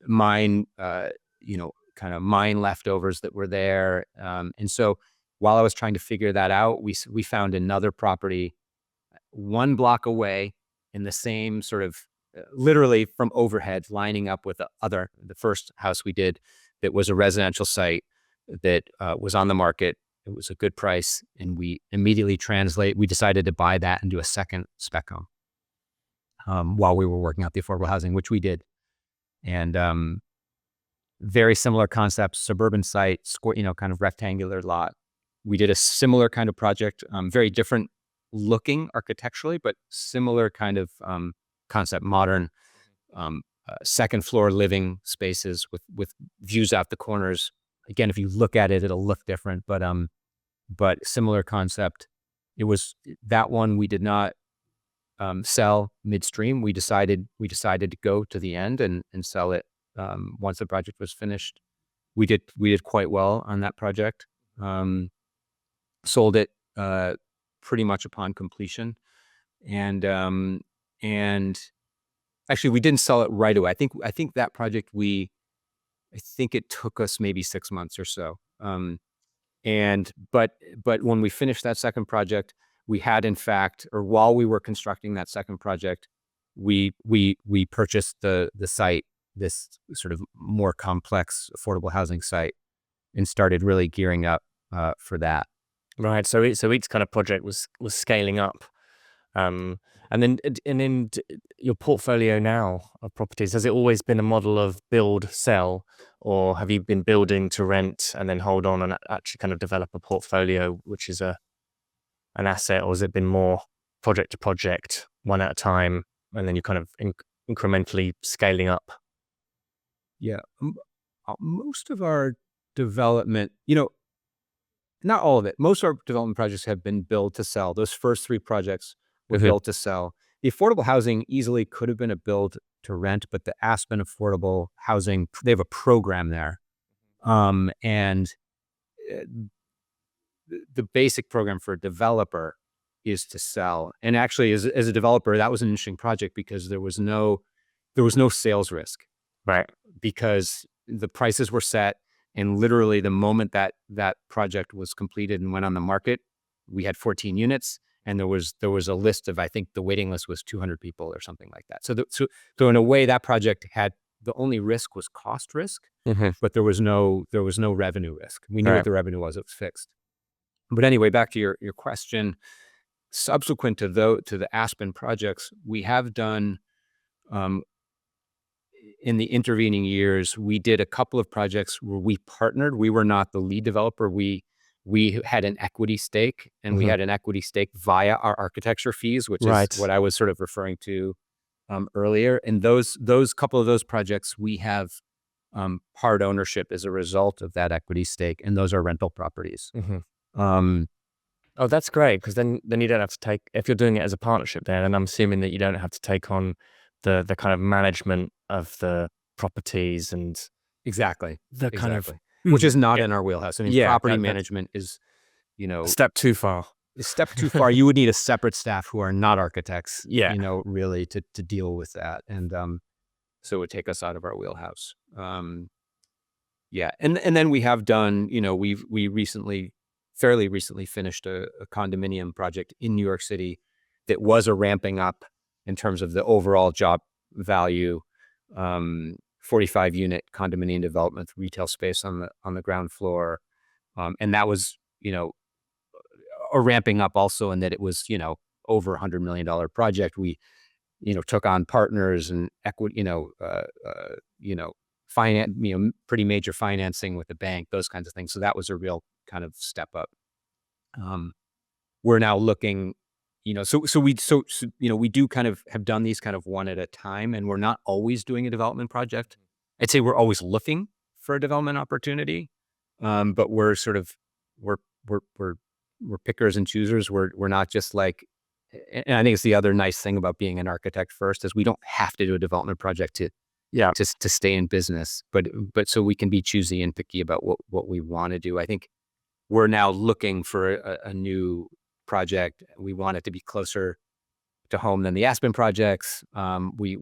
mine, kind of mine leftovers that were there. And so while I was trying to figure that out, we found another property 1 block away in the same sort of literally from overhead, lining up with the first house we did that was a residential site that was on the market. It was a good price, and we immediately we decided to buy that and do a second spec home while we were working out the affordable housing, which we did. And very similar concept, suburban site, square, kind of rectangular lot. We did a similar kind of project, very different looking architecturally, but similar kind of concept, modern second floor living spaces with views out the corners. Again, if you look at it, it'll look different, but similar concept. It was that one we did not sell midstream. We decided to go to the end and sell it once the project was finished. We did quite well on that project. Sold it pretty much upon completion, and actually we didn't sell it right away. I think that project I think it took us maybe 6 months or so. But when we finished that second project, we had, in fact, or while we were constructing that second project, we purchased the site, this sort of more complex affordable housing site, and started really gearing up for that. Right. So each kind of project was scaling up. And then your portfolio now of properties, has it always been a model of build, sell, or have you been building to rent and then hold on and actually kind of develop a portfolio, which is an asset, or has it been more project to project, one at a time, and then you're kind of incrementally scaling up? Yeah. Most of our development, not all of it, most of our development projects have been build to sell. Those first 3 projects were built to sell. The affordable housing easily could have been a build to rent, but the Aspen affordable housing, they have a program there. And the basic program for a developer is to sell. And actually, as a developer, that was an interesting project because there was no sales risk, right? Because the prices were set, and literally the moment that project was completed and went on the market, we had 14 units. And there was a list of, I think the waiting list was 200 people or something like that. So in a way, that project had, the only risk was cost risk, but there was no revenue risk. We knew what the revenue was; it was fixed. But anyway, back to your question. Subsequent to the Aspen projects, we have done Um, in the intervening years, we did a couple of projects where we partnered. We were not the lead developer. We had an equity stake, and we Mhm. had an equity stake via our architecture fees, which is Right. what I was sort of referring to earlier. And those couple of those projects, we have part ownership as a result of that equity stake, and those are rental properties. Mhm. Um, Oh, that's great, because then you don't have to take, if you're doing it as a partnership then, and I'm assuming that you don't have to take on the kind of management of the properties and exactly, the kind of exactly, which is not yeah, in our wheelhouse. I mean, yeah, property that's management is, you a know, step too far. a step too far. You would need a separate staff who are not architects, Yeah. really to deal with that. And so it would take us out of our wheelhouse. Yeah. And then we have done, fairly recently finished a condominium project in New York City that was a ramping up in terms of the overall job value. 45 unit condominium development, retail space on the ground floor. And that was, a ramping up also in that it was, over $100 million project. We, took on partners and equity, finance, pretty major financing with the bank, those kinds of things. So that was a real kind of step up. Um, we're now looking, we do kind of have done these kind of one at a time, and we're not always doing a development project. I'd say we're always looking for a development opportunity. But we're sort of, we're, we're, we're, we're pickers and choosers. We're not just like, and I think it's the other nice thing about being an architect first is we don't have to do a development project Yeah. to stay in business, but so we can be choosy and picky about what we want to do. I think we're now looking for a new project. We want it to be closer to home than the Aspen projects. We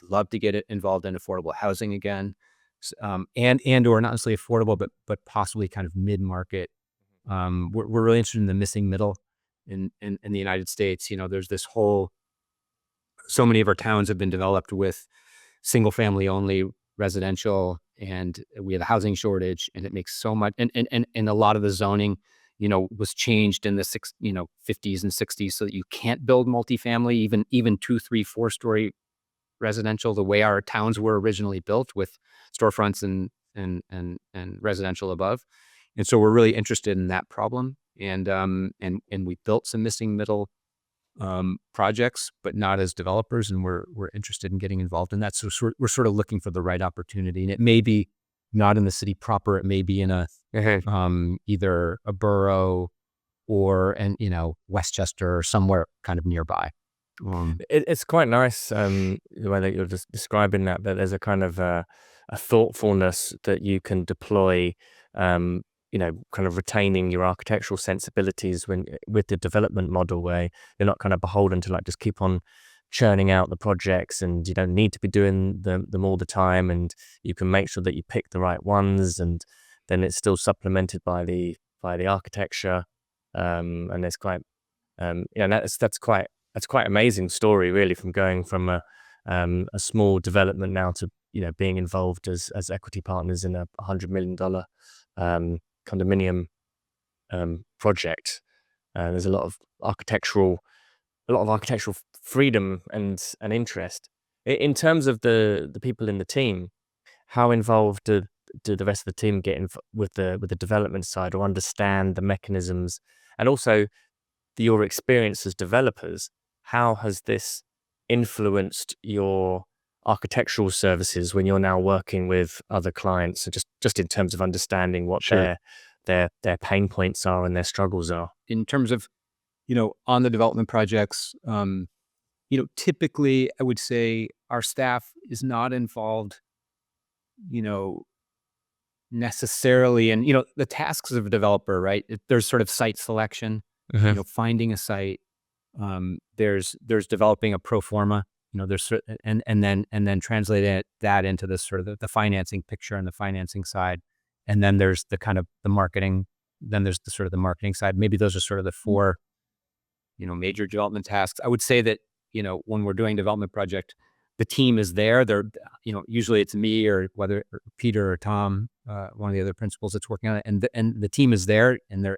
love to get it involved in affordable housing again, and or not necessarily affordable, but possibly kind of mid market. We're really interested in the missing middle in the United States. There's this whole, so many of our towns have been developed with single family only residential, and we have a housing shortage, and it makes so much, and a lot of the zoning, was changed in the 50s and 60s so that you can't build multifamily, even 2, 3, 4 story residential, the way our towns were originally built with storefronts and residential above. And so we're really interested in that problem. And we built some missing middle projects, but not as developers, and we're interested in getting involved in that. So we're sort of looking for the right opportunity, and it may be not in the city proper. It may be in a either a borough or Westchester or somewhere kind of nearby. It's quite nice, the way that you're just describing that there's a kind of a thoughtfulness that you can deploy, kind of retaining your architectural sensibilities when with the development model, where you're not kind of beholden to like just keep on churning out the projects, and you don't need to be doing them all the time, and you can make sure that you pick the right ones, and then it's still supplemented by the architecture, and it's quite, that's quite amazing story, really, from going from a small development now to being involved as equity partners in a $100 million condominium project. There's a lot of architectural freedom and interest. In terms of the people in the team, how involved do the rest of the team get with the development side, or understand the mechanisms, and also your experience as developers? How has this influenced your architectural services when you're now working with other clients? So just in terms of understanding what Sure. their pain points are and their struggles are. In terms of, on the development projects, typically I would say our staff is not involved, you know, necessarily in, the tasks of a developer, right? There's sort of site selection, Mhm. finding a site. There's developing a pro forma, there's and then translating that into the sort of the financing picture and the financing side. And then there's the kind of the marketing, then there's the sort of the marketing side. Maybe those are sort of the four, major development tasks. I would say that, when we're doing development project, the team is there. They're, usually it's me or whether or Peter or Tom, one of the other principals that's working on it, and the team is there, and they're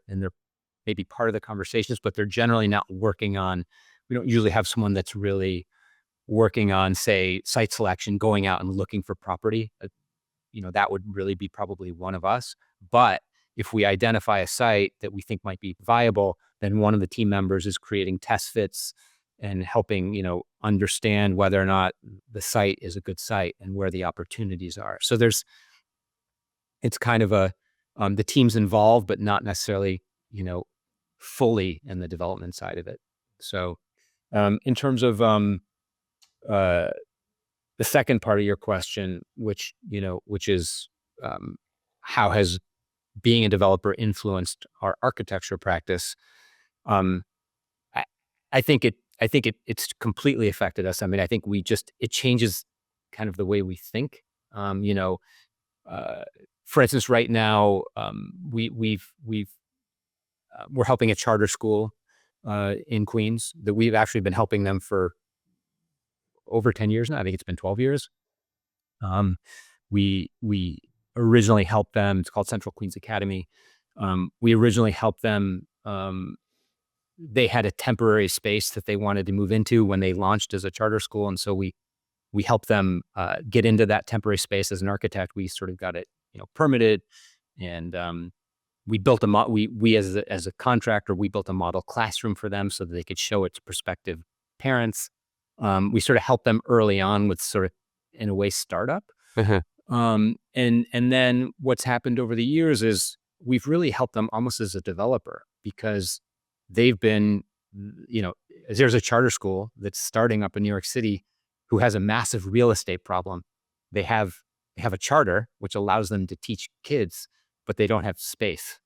maybe part of the conversations, but they're generally not working on. We don't usually have someone that's really working on, say, site selection, going out and looking for property. That would really be probably one of us. But if we identify a site that we think might be viable, then one of the team members is creating test fits and helping, understand whether or not the site is a good site and where the opportunities are. So it's kind of the team's involved, but not necessarily, fully in the development side of it. So in terms of the second part of your question, which is how has being a developer influenced our architecture practice? I think it's completely affected us. I mean, I think it changes kind of the way we think. For instance, right now, we're helping a charter school in Queens that we've actually been helping them for over 10 years now. I think it's been 12 years. We originally helped them. It's called Central Queens Academy. We originally helped them. They had a temporary space that they wanted to move into when they launched as a charter school, and so we helped them get into that temporary space. As an architect, we sort of got it, permitted, and we built we as a contractor, we built a model classroom for them so that they could show it to prospective parents. We sort of helped them early on with sort of, in a way, startup. And then what's happened over the years is we've really helped them almost as a developer, because they've been, there's a charter school that's starting up in New York City who has a massive real estate problem. They have a charter which allows them to teach kids, but they don't have space.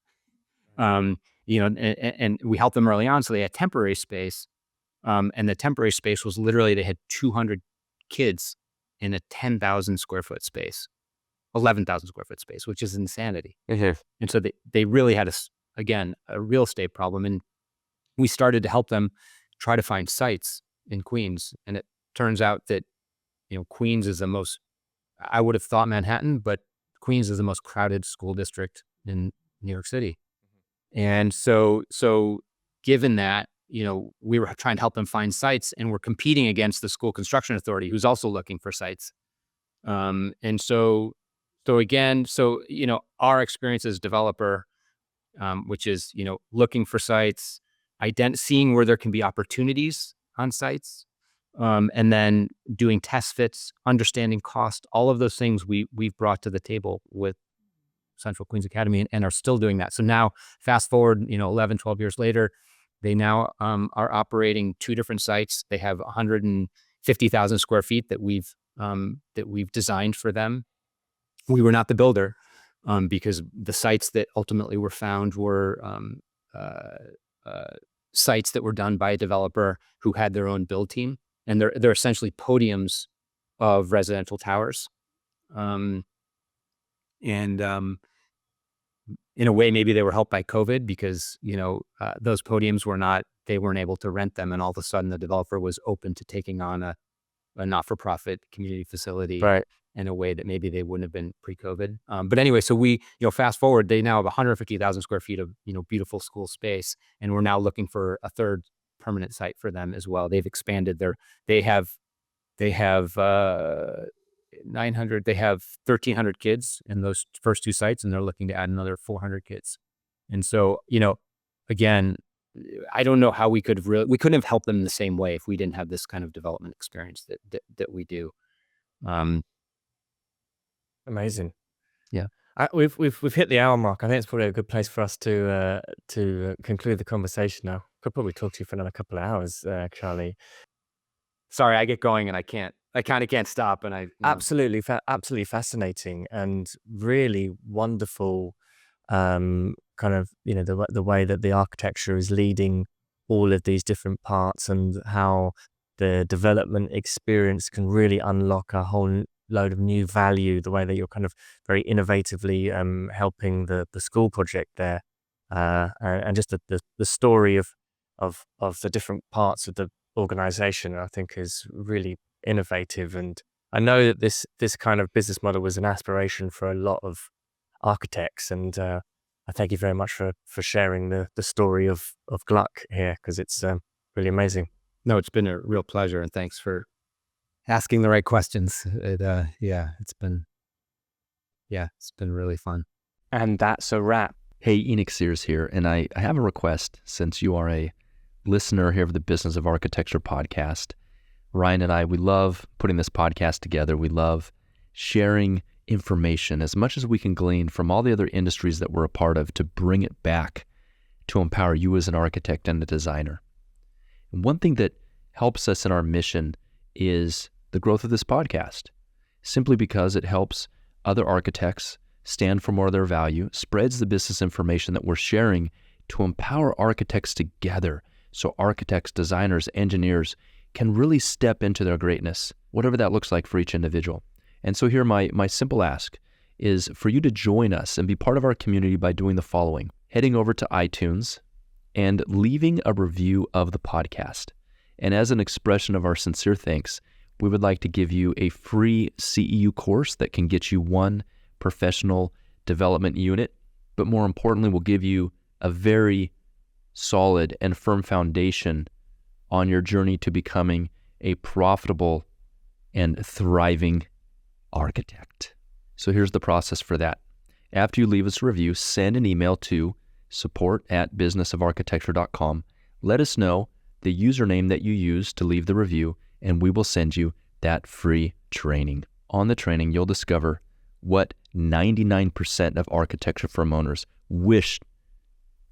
And we helped them early on, so they had temporary space. And the temporary space was literally, they had 200 kids in a 10,000 square foot space, 11,000 square foot space, which is insanity. And so they really had a real estate problem. And we started to help them try to find sites in Queens. And it turns out that, Queens is I would have thought Manhattan, but Queens is the most crowded school district in New York City. And so given that, we were trying to help them find sites, and we're competing against the school construction authority, who's also looking for sites. And so again, our experience as developer, which is, looking for sites, seeing where there can be opportunities on sites, and then doing test fits, understanding cost, all of those things we've brought to the table with Central Queens Academy, and are still doing that. So now fast forward, 11, 12 years later, they now are operating 2 different sites. They have 150,000 square feet that we've designed for them. We were not the builder, because the sites that ultimately were found were sites that were done by a developer who had their own build team, and they're essentially podiums of residential towers. In a way, maybe they were helped by COVID, because those podiums weren't able to rent them, and all of a sudden the developer was open to taking on a not-for-profit community facility, Right. in a way that maybe they wouldn't have been pre-COVID. But anyway, so we, fast forward, they now have 150,000 square feet of, beautiful school space, and we're now looking for a third permanent site for them as well. They've expanded they have 1,300 kids in those first 2 sites, and they're looking to add another 400 kids. And so, again, I don't know how we couldn't have helped them the same way if we didn't have this kind of development experience that we do. Amazing. Yeah. We've hit the hour mark. I think it's probably a good place for us to conclude the conversation now. Could probably talk to you for another couple of hours, Charlie. Sorry, I get going and I kind of can't stop. And absolutely fascinating and really wonderful. Kind of, the way that the architecture is leading all of these different parts, and how the development experience can really unlock a whole load of new value, the way that you're kind of very innovatively helping the school project there, and just the story of the different parts of the organization, I think, is really innovative. And I know that this kind of business model was an aspiration for a lot of architects, and I thank you very much for sharing the story of Gluck here, because it's really amazing. No, it's been a real pleasure, and thanks for asking the right questions. It's been really fun. And that's a wrap. Hey, Enoch Sears here, and I have a request since you are a listener here of the Business of Architecture podcast. Ryan and I, we love putting this podcast together. We love sharing information as much as we can glean from all the other industries that we're a part of to bring it back to empower you as an architect and a designer. And one thing that helps us in our mission is the growth of this podcast, simply because it helps other architects stand for more of their value, spreads the business information that we're sharing to empower architects together so architects, designers, engineers can really step into their greatness, whatever that looks like for each individual. And so here my simple ask is for you to join us and be part of our community by doing the following: heading over to iTunes and leaving a review of the podcast. And as an expression of our sincere thanks, we would like to give you a free CEU course that can get you one professional development unit, but more importantly, will give you a very solid and firm foundation on your journey to becoming a profitable and thriving architect. So here's the process for that. After you leave us a review, send an email to support@businessofarchitecture.com. Let us know the username that you use to leave the review, and we will send you that free training. On the training, you'll discover what 99% of architecture firm owners wish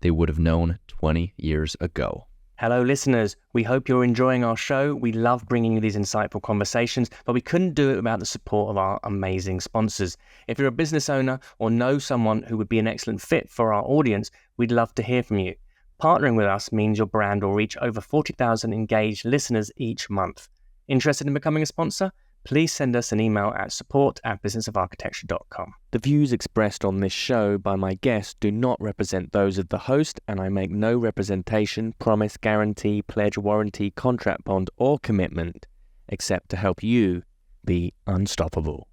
they would have known 20 years ago. Hello, listeners. We hope you're enjoying our show. We love bringing you these insightful conversations, but we couldn't do it without the support of our amazing sponsors. If you're a business owner or know someone who would be an excellent fit for our audience, we'd love to hear from you. Partnering with us means your brand will reach over 40,000 engaged listeners each month. Interested in becoming a sponsor? Please send us an email at support@businessofarchitecture.com. The views expressed on this show by my guests do not represent those of the host, and I make no representation, promise, guarantee, pledge, warranty, contract, bond, or commitment except to help you be unstoppable.